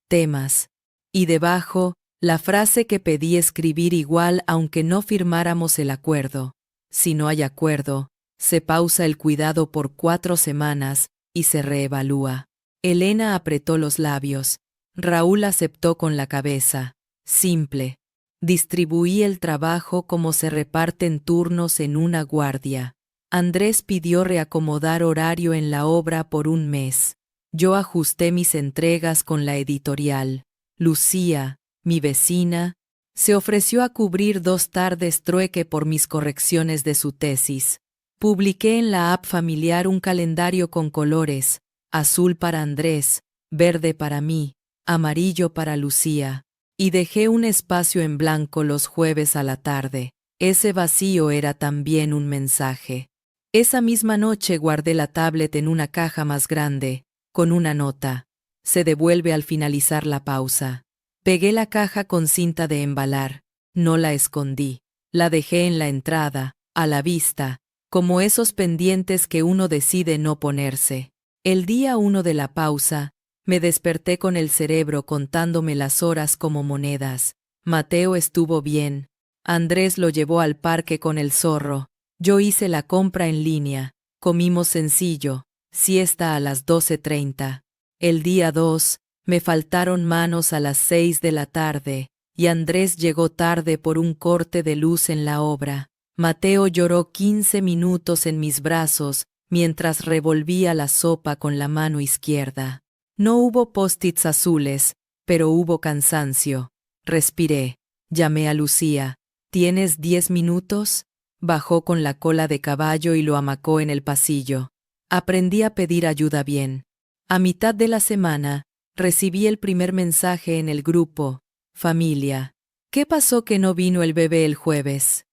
temas. Y debajo, la frase que pedí escribir igual aunque no firmáramos el acuerdo. Si no hay acuerdo, se pausa el cuidado por 4 semanas y se reevalúa. Elena apretó los labios. Raúl aceptó con la cabeza. Simple. Distribuí el trabajo como se reparten turnos en una guardia. Andrés pidió reacomodar horario en la obra por un mes. Yo ajusté mis entregas con la editorial. Lucía, mi vecina, Se ofreció a cubrir 2 tardes trueque por mis correcciones de su tesis. Publiqué en la app familiar un calendario con colores: azul para Andrés, verde para mí, amarillo para Lucía. Y dejé un espacio en blanco los jueves a la tarde. Ese vacío era también un mensaje. Esa misma noche guardé la tablet en una caja más grande, con una nota: se devuelve al finalizar la pausa. Pegué la caja con cinta de embalar. No la escondí. La dejé en la entrada, a la vista, como esos pendientes que uno decide no ponerse. El día 1 de la pausa, me desperté con el cerebro contándome las horas como monedas. Mateo estuvo bien. Andrés lo llevó al parque con el zorro. Yo hice la compra en línea. Comimos sencillo. Siesta a las 12:30. El día 2, me faltaron manos a las 6 de la tarde, y Andrés llegó tarde por un corte de luz en la obra. Mateo lloró 15 minutos en mis brazos mientras revolvía la sopa con la mano izquierda. No hubo post-its azules, pero hubo cansancio. Respiré. Llamé a Lucía. ¿Tienes 10 minutos? Bajó con la cola de caballo y lo amacó en el pasillo. Aprendí a pedir ayuda bien. A mitad de la semana, recibí el primer mensaje en el grupo: familia. ¿Qué pasó que no vino el bebé el jueves?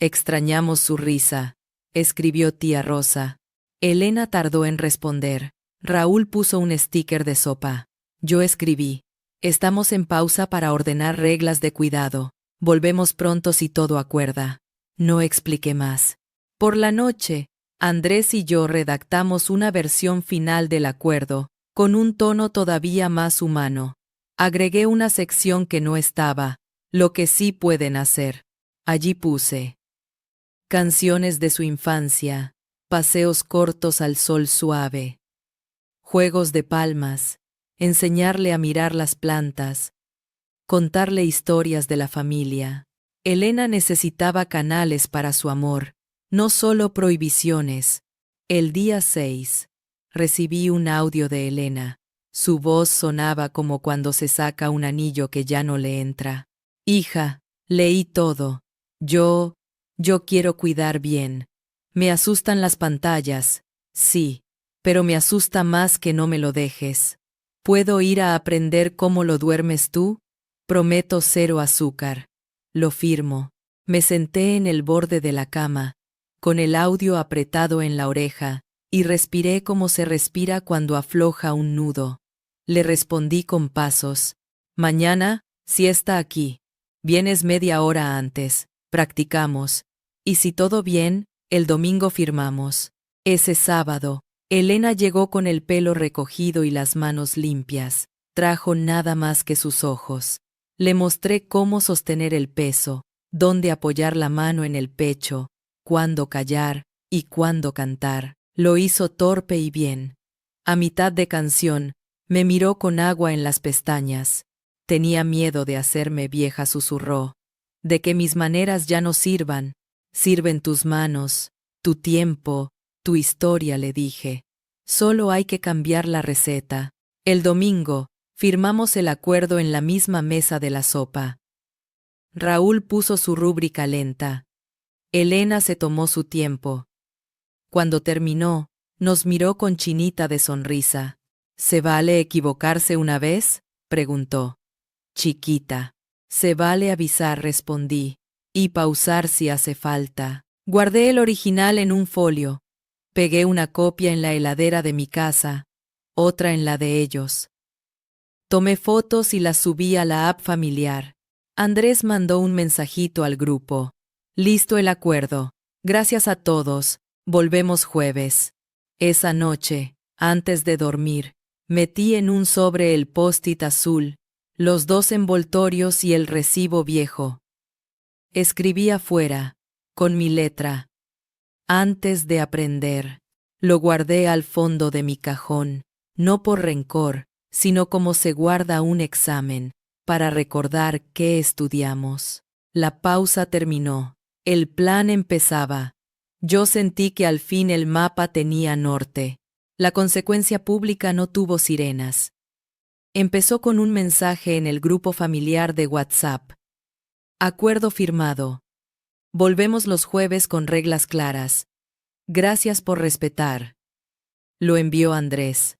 Extrañamos su risa, escribió tía Rosa. Elena tardó en responder. Raúl puso un sticker de sopa. Yo escribí: estamos en pausa para ordenar reglas de cuidado. Volvemos pronto si todo acuerda. No expliqué más. Por la noche, Andrés y yo redactamos una versión final del acuerdo, con un tono todavía más humano. Agregué una sección que no estaba: lo que sí pueden hacer. Allí puse: canciones de su infancia, paseos cortos al sol suave, juegos de palmas, enseñarle a mirar las plantas, contarle historias de la familia. Elena necesitaba canales para su amor, no solo prohibiciones. El día 6, recibí un audio de Elena. Su voz sonaba como cuando se saca un anillo que ya no le entra. Hija, leí todo. Yo quiero cuidar bien. Me asustan las pantallas, sí, pero me asusta más que no me lo dejes. ¿Puedo ir a aprender cómo lo duermes tú? Prometo 0 azúcar. Lo firmo. Me senté en el borde de la cama, con el audio apretado en la oreja, y respiré como se respira cuando afloja un nudo. Le respondí con pasos: mañana, siesta aquí. Vienes media hora antes, practicamos. Y si todo bien, el domingo firmamos. Ese sábado, Elena llegó con el pelo recogido y las manos limpias. Trajo nada más que sus ojos. Le mostré cómo sostener el peso, dónde apoyar la mano en el pecho, cuándo callar y cuándo cantar. Lo hizo torpe y bien. A mitad de canción, me miró con agua en las pestañas. Tenía miedo de hacerme vieja, susurró. De que mis maneras ya no sirvan. Sirven tus manos, tu tiempo, tu historia, le dije. Solo hay que cambiar la receta. El domingo, firmamos el acuerdo en la misma mesa de la sopa. Raúl puso su rúbrica lenta. Elena se tomó su tiempo. Cuando terminó, nos miró con chinita de sonrisa. ¿Se vale equivocarse una vez?, preguntó. Chiquita. Se vale avisar, respondí, y pausar si hace falta. Guardé el original en un folio. Pegué una copia en la heladera de mi casa, otra en la de ellos. Tomé fotos y las subí a la app familiar. Andrés mandó un mensajito al grupo. Listo el acuerdo. Gracias a todos. Volvemos jueves. Esa noche, antes de dormir, metí en un sobre el post-it azul, los 2 envoltorios y el recibo viejo. Escribí afuera, con mi letra: antes de aprender. Lo guardé al fondo de mi cajón, no por rencor, sino como se guarda un examen, para recordar qué estudiamos. La pausa terminó. El plan empezaba. Yo sentí que al fin el mapa tenía norte. La consecuencia pública no tuvo sirenas. Empezó con un mensaje en el grupo familiar de WhatsApp. Acuerdo firmado. Volvemos los jueves con reglas claras. Gracias por respetar. Lo envió Andrés.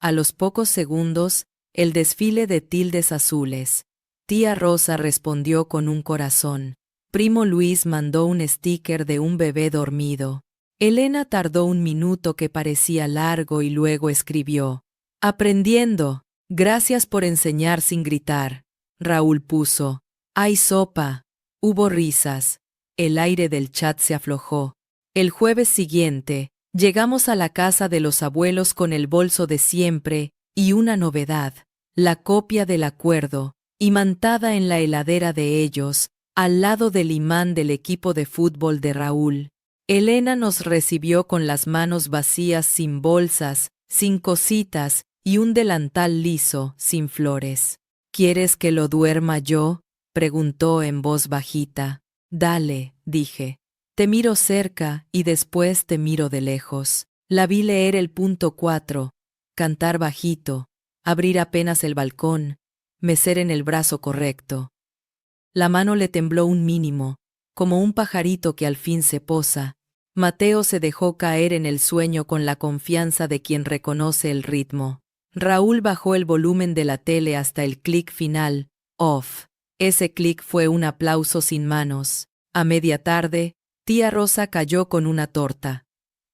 A los pocos segundos, el desfile de tildes azules. Tía Rosa respondió con un corazón. Primo Luis mandó un sticker de un bebé dormido. Elena tardó un minuto que parecía largo y luego escribió. Aprendiendo. Gracias por enseñar sin gritar. Raúl puso. Hay sopa. Hubo risas. El aire del chat se aflojó. El jueves siguiente, llegamos a la casa de los abuelos con el bolso de siempre, y una novedad, la copia del acuerdo, imantada en la heladera de ellos, al lado del imán del equipo de fútbol de Raúl. Elena nos recibió con las manos vacías, sin bolsas, sin cositas, y un delantal liso, sin flores. ¿Quieres que lo duerma yo?, preguntó en voz bajita. Dale, dije. Te miro cerca y después te miro de lejos. La vi leer el punto 4, cantar bajito, abrir apenas el balcón, mecer en el brazo correcto. La mano le tembló un mínimo, como un pajarito que al fin se posa. Mateo se dejó caer en el sueño con la confianza de quien reconoce el ritmo. Raúl bajó el volumen de la tele hasta el clic final, off. Ese clic fue un aplauso sin manos. A media tarde, tía Rosa cayó con una torta.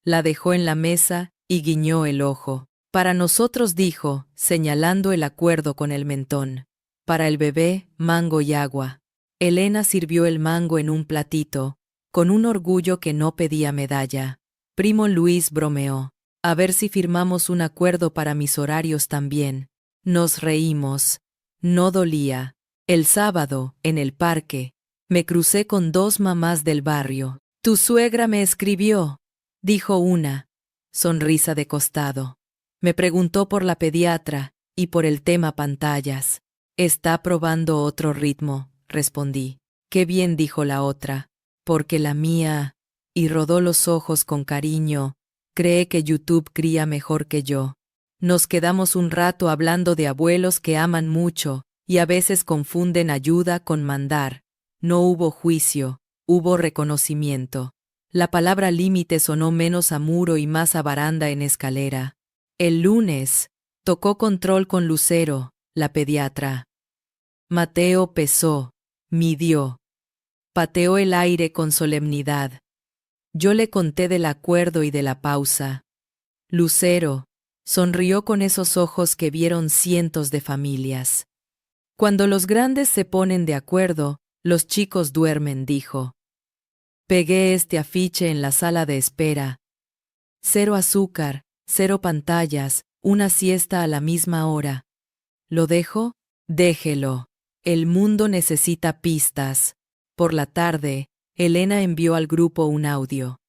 La dejó en la mesa y guiñó el ojo. Para nosotros dijo, señalando el acuerdo con el mentón. Para el bebé, mango y agua. Elena sirvió el mango en un platito, con un orgullo que no pedía medalla. Primo Luis bromeó. A ver si firmamos un acuerdo para mis horarios también. Nos reímos. No dolía. El sábado, en el parque, me crucé con dos mamás del barrio. Tu suegra me escribió, dijo una. Sonrisa de costado. Me preguntó por la pediatra y por el tema pantallas. Está probando otro ritmo, respondí. Qué bien, dijo la otra, porque la mía, y rodó los ojos con cariño, cree que YouTube cría mejor que yo. Nos quedamos un rato hablando de abuelos que aman mucho, y a veces confunden ayuda con mandar. No hubo juicio, hubo reconocimiento. La palabra límite sonó menos a muro y más a baranda en escalera. El lunes, tocó control con Lucero, la pediatra. Mateo pesó, midió. Pateó el aire con solemnidad. Yo le conté del acuerdo y de la pausa. Lucero sonrió con esos ojos que vieron cientos de familias. Cuando los grandes se ponen de acuerdo, los chicos duermen, dijo. Pegué este afiche en la sala de espera. 0 azúcar, 0 pantallas, una siesta a la misma hora. ¿Lo dejo? Déjelo. El mundo necesita pistas. Por la tarde, Elena envió al grupo un audio.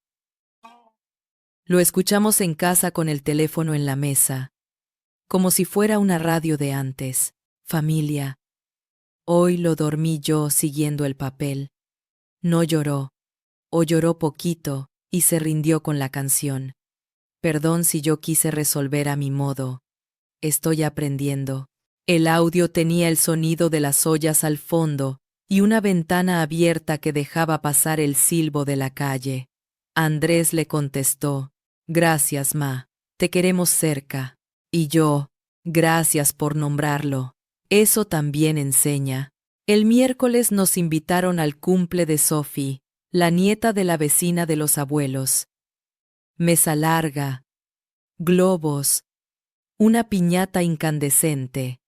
Lo escuchamos en casa con el teléfono en la mesa. Como si fuera una radio de antes. Familia. Hoy lo dormí yo siguiendo el papel. No lloró, o lloró poquito, y se rindió con la canción. Perdón si yo quise resolver a mi modo. Estoy aprendiendo. El audio tenía el sonido de las ollas al fondo, y una ventana abierta que dejaba pasar el silbo de la calle. Andrés le contestó, gracias, ma, te queremos cerca. Y yo, gracias por nombrarlo. Eso también enseña. El miércoles nos invitaron al cumple de Sophie, la nieta de la vecina de los abuelos. Mesa larga, globos, una piñata incandescente.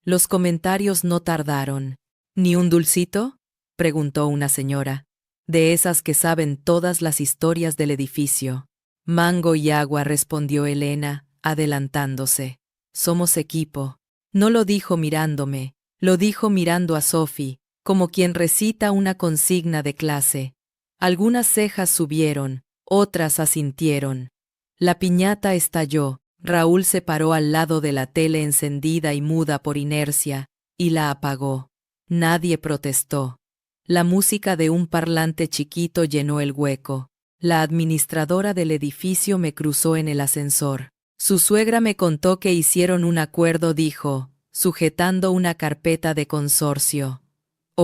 Los comentarios no tardaron. ¿Ni un dulcito?, preguntó una señora, de esas que saben todas las historias del edificio. Mango y agua, respondió Elena, adelantándose. Somos equipo. No lo dijo mirándome, lo dijo mirando a Sophie, como quien recita una consigna de clase. Algunas cejas subieron, otras asintieron. La piñata estalló. Raúl se paró al lado de la tele encendida y muda por inercia, y la apagó. Nadie protestó. La música de un parlante chiquito llenó el hueco. La administradora del edificio me cruzó en el ascensor. Su suegra me contó que hicieron un acuerdo, dijo, sujetando una carpeta de consorcio.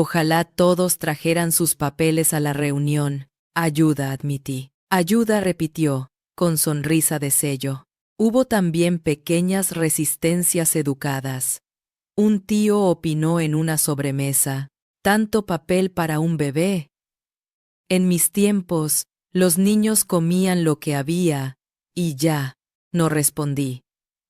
Ojalá todos trajeran sus papeles a la reunión. Ayuda, admití. Ayuda, repitió, con sonrisa de sello. Hubo también pequeñas resistencias educadas. Un tío opinó en una sobremesa: ¿tanto papel para un bebé? En mis tiempos, los niños comían lo que había, y ya. No respondí.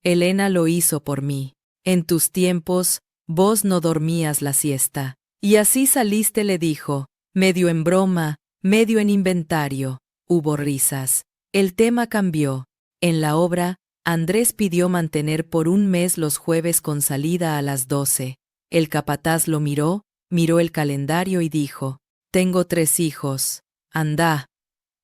Elena lo hizo por mí. En tus tiempos, vos no dormías la siesta. Y así saliste, le dijo, medio en broma, medio en inventario. Hubo risas. El tema cambió. En la obra, Andrés pidió mantener por un mes los jueves con salida a las 12. El capataz lo miró, miró el calendario y dijo: tengo 3 hijos. Andá.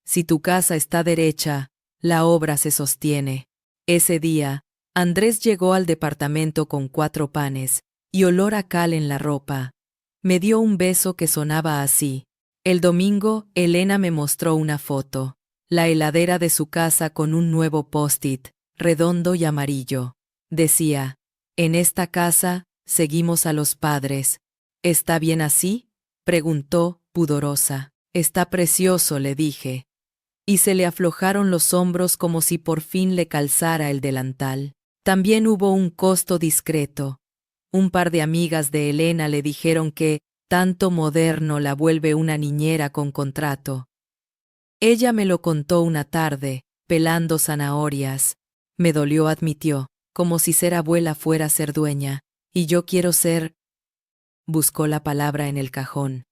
Si tu casa está derecha, la obra se sostiene. Ese día, Andrés llegó al departamento con 4 panes y olor a cal en la ropa. Me dio un beso que sonaba así. El domingo, Elena me mostró una foto. La heladera de su casa con un nuevo post-it, redondo y amarillo. Decía: en esta casa, seguimos a los padres. ¿Está bien así?, preguntó, pudorosa. Está precioso, le dije. Y se le aflojaron los hombros como si por fin le calzara el delantal. También hubo un costo discreto. Un par de amigas de Elena le dijeron que tanto moderno la vuelve una niñera con contrato. Ella me lo contó una tarde, pelando zanahorias. Me dolió, admitió, como si ser abuela fuera ser dueña. Y yo quiero ser... Buscó la palabra en el cajón.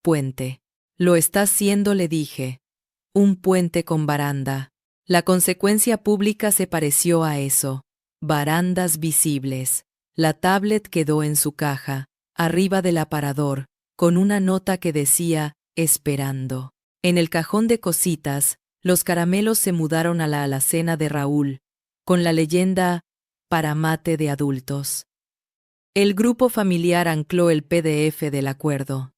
Puente. Lo está haciendo, le dije. Un puente con baranda. La consecuencia pública se pareció a eso. Barandas visibles. La tablet quedó en su caja, arriba del aparador, con una nota que decía: esperando. En el cajón de cositas, los caramelos se mudaron a la alacena de Raúl, con la leyenda: para mate de adultos. El grupo familiar ancló el PDF del acuerdo.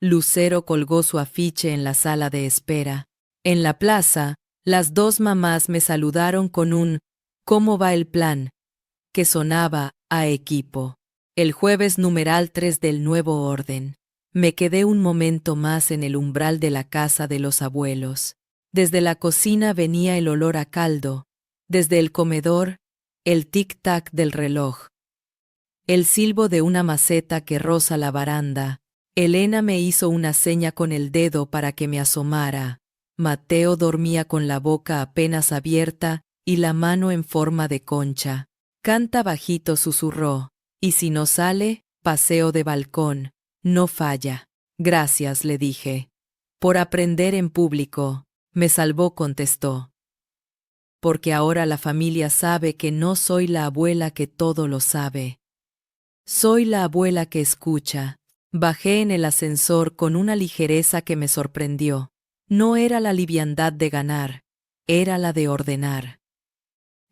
Lucero colgó su afiche en la sala de espera. En la plaza, las 2 mamás me saludaron con un «¿Cómo va el plan?», que sonaba a equipo. El jueves numeral 3 del nuevo orden. Me quedé un momento más en el umbral de la casa de los abuelos. Desde la cocina venía el olor a caldo. Desde el comedor, el tic-tac del reloj. El silbo de una maceta que roza la baranda. Elena me hizo una seña con el dedo para que me asomara. Mateo dormía con la boca apenas abierta y la mano en forma de concha. Canta bajito, susurró. Y si no sale, paseo de balcón. No falla. Gracias, le dije. Por aprender en público. Me salvó, contestó. Porque ahora la familia sabe que no soy la abuela que todo lo sabe. Soy la abuela que escucha. Bajé en el ascensor con una ligereza que me sorprendió. No era la liviandad de ganar, era la de ordenar.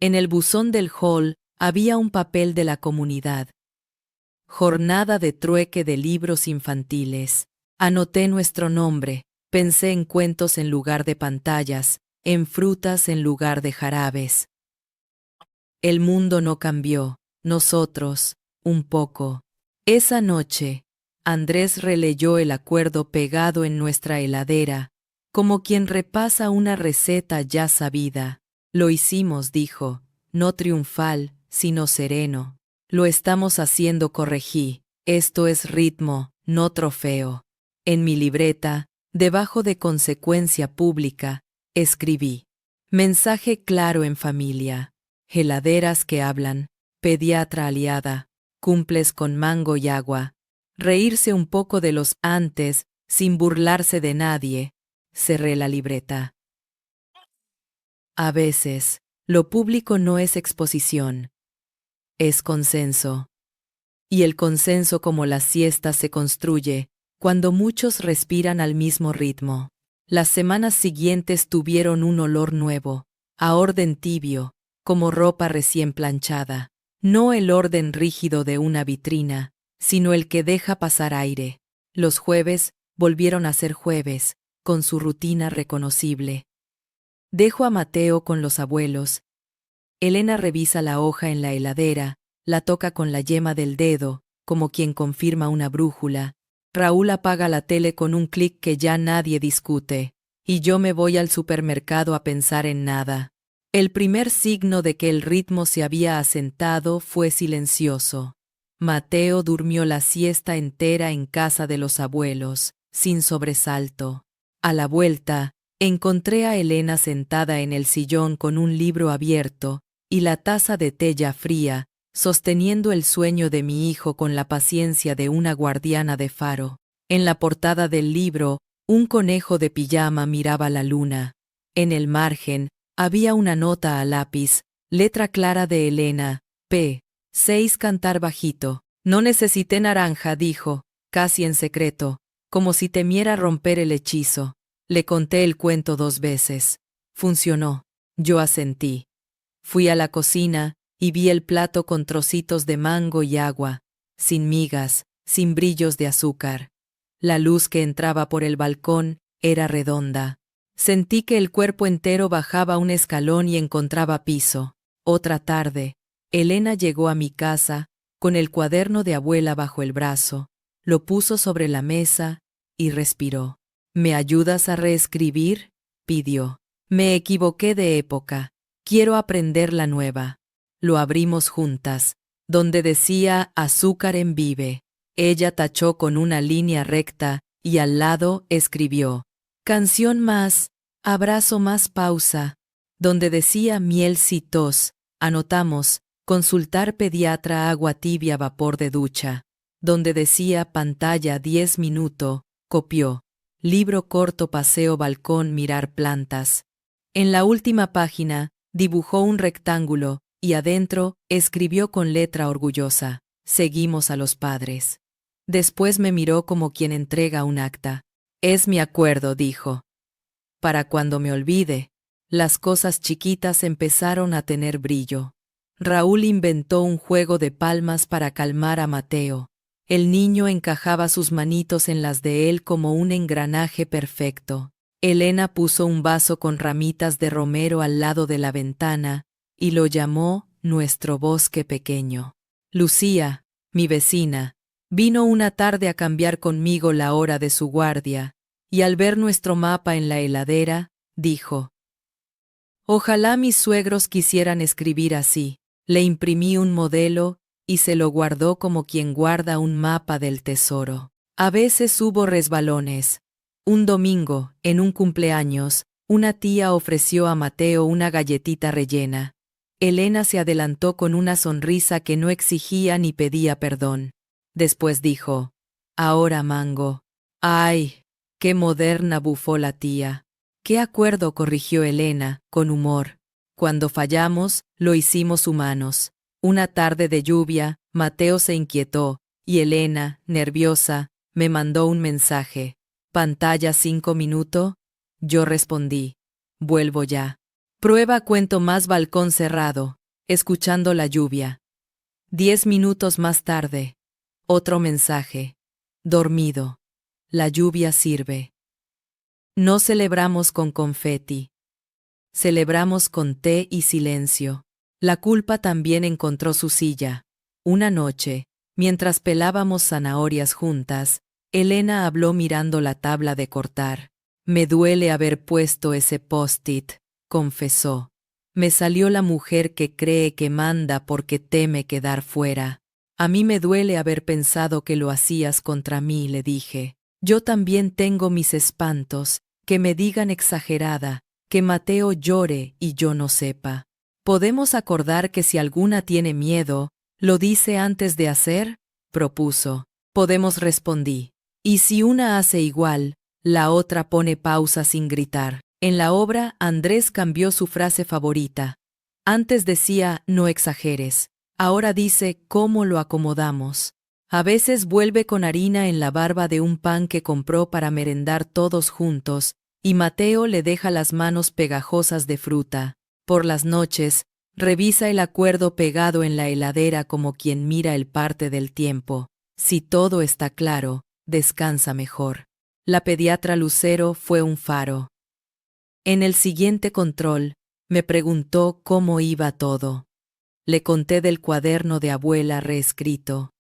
En el buzón del hall había un papel de la comunidad. Jornada de trueque de libros infantiles. Anoté nuestro nombre, pensé en cuentos en lugar de pantallas, en frutas en lugar de jarabes. El mundo no cambió, nosotros, un poco. Esa noche, Andrés releyó el acuerdo pegado en nuestra heladera, como quien repasa una receta ya sabida. Lo hicimos, dijo, no triunfal, sino sereno. Lo estamos haciendo, corregí. Esto es ritmo, no trofeo. En mi libreta, debajo de consecuencia pública, escribí: mensaje claro en familia. Heladeras que hablan, pediatra aliada, cumples con mango y agua. Reírse un poco de los antes, sin burlarse de nadie. Cerré la libreta. A veces, lo público no es exposición. Es consenso. Y el consenso, como la siesta, se construye cuando muchos respiran al mismo ritmo. Las semanas siguientes tuvieron un olor nuevo, a orden tibio, como ropa recién planchada. No el orden rígido de una vitrina, sino el que deja pasar aire. Los jueves volvieron a ser jueves, con su rutina reconocible. Dejo a Mateo con los abuelos. Elena revisa la hoja en la heladera, la toca con la yema del dedo, como quien confirma una brújula, Raúl apaga la tele con un clic que ya nadie discute, y yo me voy al supermercado a pensar en nada. El primer signo de que el ritmo se había asentado fue silencioso. Mateo durmió la siesta entera en casa de los abuelos, sin sobresalto. A la vuelta, encontré a Elena sentada en el sillón con un libro abierto y la taza de té ya fría, sosteniendo el sueño de mi hijo con la paciencia de una guardiana de faro. En la portada del libro, un conejo de pijama miraba la luna. En el margen, había una nota a lápiz, letra clara de Elena, p. 6 cantar bajito. No necesité naranja, dijo, casi en secreto, como si temiera romper el hechizo. Le conté el cuento 2 veces. Funcionó. Yo asentí. Fui a la cocina y vi el plato con trocitos de mango y agua, sin migas, sin brillos de azúcar. La luz que entraba por el balcón era redonda. Sentí que el cuerpo entero bajaba un escalón y encontraba piso. Otra tarde, Elena llegó a mi casa, con el cuaderno de abuela bajo el brazo, lo puso sobre la mesa y respiró. ¿Me ayudas a reescribir?, pidió. Me equivoqué de época. Quiero aprender la nueva. Lo abrimos juntas. Donde decía azúcar en vive, ella tachó con una línea recta y al lado escribió canción más, abrazo más pausa. Donde decía miel tos, anotamos consultar pediatra agua tibia vapor de ducha. Donde decía pantalla 10 minuto, copió libro corto paseo balcón mirar plantas. En la última página, dibujó un rectángulo y adentro escribió con letra orgullosa, seguimos a los padres. Después me miró como quien entrega un acta. Es mi acuerdo, dijo. Para cuando me olvide, las cosas chiquitas empezaron a tener brillo. Raúl inventó un juego de palmas para calmar a Mateo. El niño encajaba sus manitos en las de él como un engranaje perfecto. Elena puso un vaso con ramitas de romero al lado de la ventana y lo llamó nuestro bosque pequeño. Lucía, mi vecina, vino una tarde a cambiar conmigo la hora de su guardia, y al ver nuestro mapa en la heladera, dijo: ojalá mis suegros quisieran escribir así. Le imprimí un modelo y se lo guardó como quien guarda un mapa del tesoro. A veces hubo resbalones. Un domingo, en un cumpleaños, una tía ofreció a Mateo una galletita rellena. Elena se adelantó con una sonrisa que no exigía ni pedía perdón. Después dijo: ahora mango. ¡Ay! ¡Qué moderna!, bufó la tía. ¿Qué acuerdo?, corrigió Elena, con humor. Cuando fallamos, lo hicimos humanos. Una tarde de lluvia, Mateo se inquietó, y Elena, nerviosa, me mandó un mensaje. ¿Pantalla 5 minutos? Yo respondí: vuelvo ya. Prueba cuento más balcón cerrado, escuchando la lluvia. 10 minutos más tarde. Otro mensaje. Dormido. La lluvia sirve. No celebramos con confeti. Celebramos con té y silencio. La culpa también encontró su silla. Una noche, mientras pelábamos zanahorias juntas, Elena habló mirando la tabla de cortar. Me duele haber puesto ese post-it, confesó. Me salió la mujer que cree que manda porque teme quedar fuera. A mí me duele haber pensado que lo hacías contra mí, le dije. Yo también tengo mis espantos, que me digan exagerada, que Mateo llore y yo no sepa. ¿Podemos acordar que si alguna tiene miedo, lo dice antes de hacer?, propuso. Podemos, respondí. Y si una hace igual, la otra pone pausa sin gritar. En la obra, Andrés cambió su frase favorita. Antes decía, no exageres. Ahora dice, ¿cómo lo acomodamos? A veces vuelve con harina en la barba de un pan que compró para merendar todos juntos, y Mateo le deja las manos pegajosas de fruta. Por las noches, revisa el acuerdo pegado en la heladera como quien mira el parte del tiempo. Si todo está claro, descansa mejor. La pediatra Lucero fue un faro. En el siguiente control, me preguntó cómo iba todo. Le conté del cuaderno de abuela reescrito.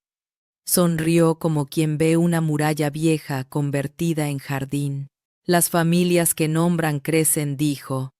Sonrió como quien ve una muralla vieja convertida en jardín. Las familias que nombran crecen, dijo.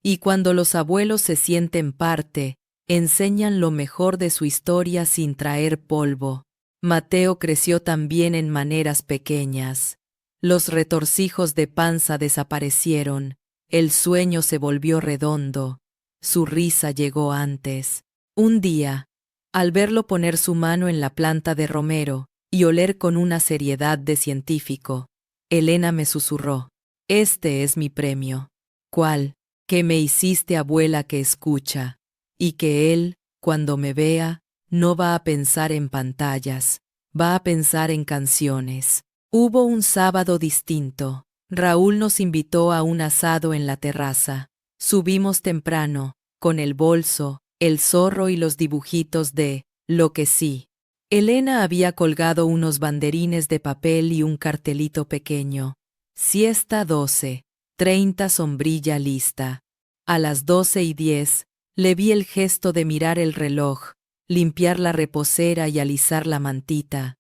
Y cuando los abuelos se sienten parte, enseñan lo mejor de su historia sin traer polvo. Mateo creció también en maneras pequeñas. Los retorcijos de panza desaparecieron, el sueño se volvió redondo, su risa llegó antes. Un día, al verlo poner su mano en la planta de romero y oler con una seriedad de científico, Elena me susurró: «Este es mi premio». «¿Cuál?». «Que me hiciste abuela que escucha, y que él, cuando me vea, no va a pensar en pantallas, va a pensar en canciones». Hubo un sábado distinto. Raúl nos invitó a un asado en la terraza. Subimos temprano, con el bolso, el zorro y los dibujitos de Lo que sí. Elena había colgado unos banderines de papel y un cartelito pequeño. Siesta 12:30, sombrilla lista. A las 12:10, le vi el gesto de mirar el reloj, limpiar la reposera y alisar la mantita.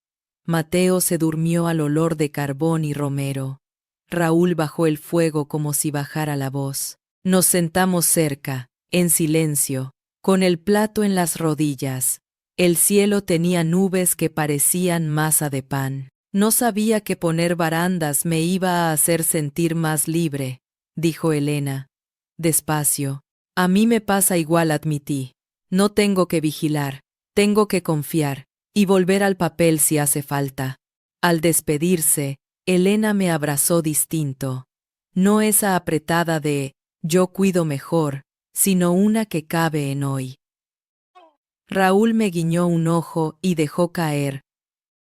Mateo se durmió al olor de carbón y romero. Raúl bajó el fuego como si bajara la voz. Nos sentamos cerca, en silencio, con el plato en las rodillas. El cielo tenía nubes que parecían masa de pan. No sabía que poner barandas me iba a hacer sentir más libre, dijo Elena. Despacio. A mí me pasa igual, admití. No tengo que vigilar, tengo que confiar, y volver al papel si hace falta. Al despedirse, Elena me abrazó distinto. No esa apretada de «yo cuido mejor», sino una que cabe en hoy. Raúl me guiñó un ojo y dejó caer.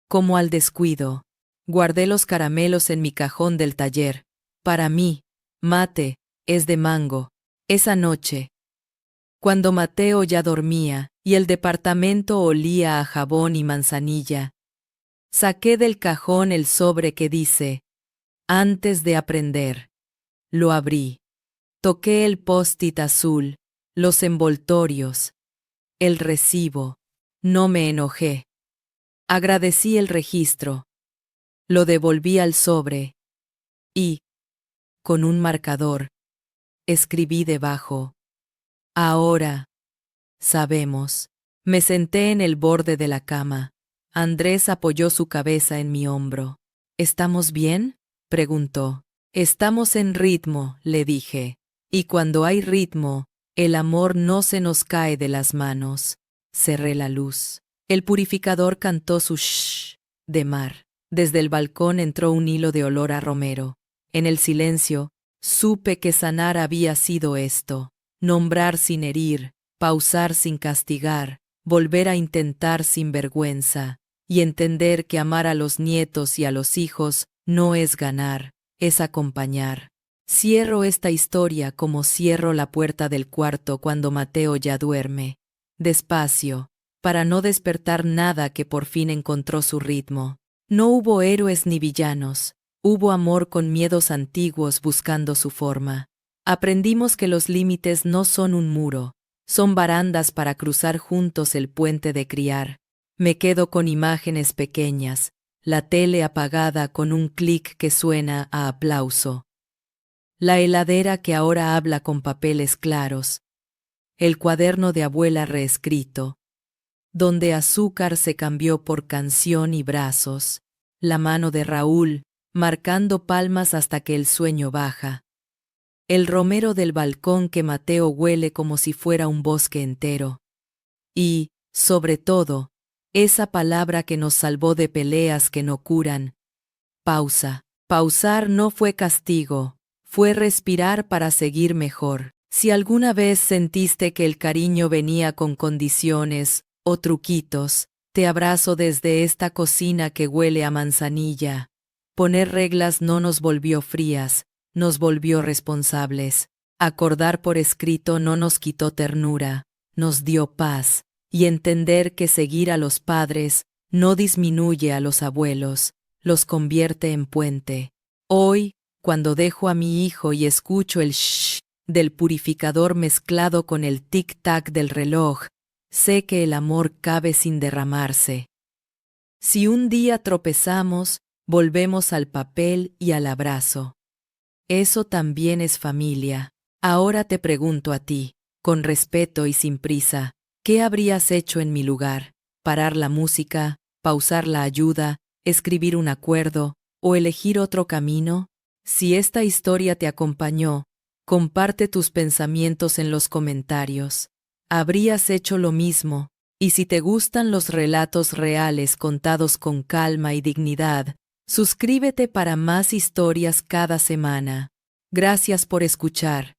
Como al descuido. Guardé los caramelos en mi cajón del taller. Para mí, mate, es de mango. Esa noche, cuando Mateo ya dormía y el departamento olía a jabón y manzanilla, saqué del cajón el sobre que dice «Antes de aprender». Lo abrí. Toqué el post-it azul, los envoltorios, el recibo. No me enojé. Agradecí el registro. Lo devolví al sobre y, con un marcador, escribí debajo: «Ahora sabemos». Me senté en el borde de la cama. Andrés apoyó su cabeza en mi hombro. «¿Estamos bien?», preguntó. «Estamos en ritmo», le dije. «Y cuando hay ritmo, el amor no se nos cae de las manos». Cerré la luz. El purificador cantó su shh de mar. Desde el balcón entró un hilo de olor a romero. En el silencio, supe que sanar había sido esto: nombrar sin herir, pausar sin castigar, volver a intentar sin vergüenza, y entender que amar a los nietos y a los hijos no es ganar, es acompañar. Cierro esta historia como cierro la puerta del cuarto cuando Mateo ya duerme, despacio, para no despertar nada que por fin encontró su ritmo. No hubo héroes ni villanos, hubo amor con miedos antiguos buscando su forma. Aprendimos que los límites no son un muro, son barandas para cruzar juntos el puente de criar. Me quedo con imágenes pequeñas, la tele apagada con un clic que suena a aplauso. La heladera que ahora habla con papeles claros. El cuaderno de abuela reescrito, donde azúcar se cambió por canción y brazos. La mano de Raúl, marcando palmas hasta que el sueño baja. El romero del balcón que Mateo huele como si fuera un bosque entero. Y, sobre todo, esa palabra que nos salvó de peleas que no curan: pausa. Pausar no fue castigo, fue respirar para seguir mejor. Si alguna vez sentiste que el cariño venía con condiciones o truquitos, te abrazo desde esta cocina que huele a manzanilla. Poner reglas no nos volvió frías, nos volvió responsables. Acordar por escrito no nos quitó ternura, nos dio paz. Y entender que seguir a los padres no disminuye a los abuelos, los convierte en puente. Hoy, cuando dejo a mi hijo y escucho el shh del purificador mezclado con el tic-tac del reloj, sé que el amor cabe sin derramarse. Si un día tropezamos, volvemos al papel y al abrazo. Eso también es familia. Ahora te pregunto a ti, con respeto y sin prisa, ¿qué habrías hecho en mi lugar? ¿Parar la música, pausar la ayuda, escribir un acuerdo o elegir otro camino? Si esta historia te acompañó, comparte tus pensamientos en los comentarios. ¿Habrías hecho lo mismo? Y si te gustan los relatos reales contados con calma y dignidad, suscríbete para más historias cada semana. Gracias por escuchar.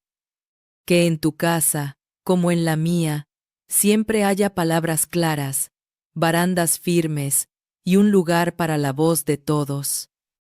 Que en tu casa, como en la mía, siempre haya palabras claras, barandas firmes y un lugar para la voz de todos.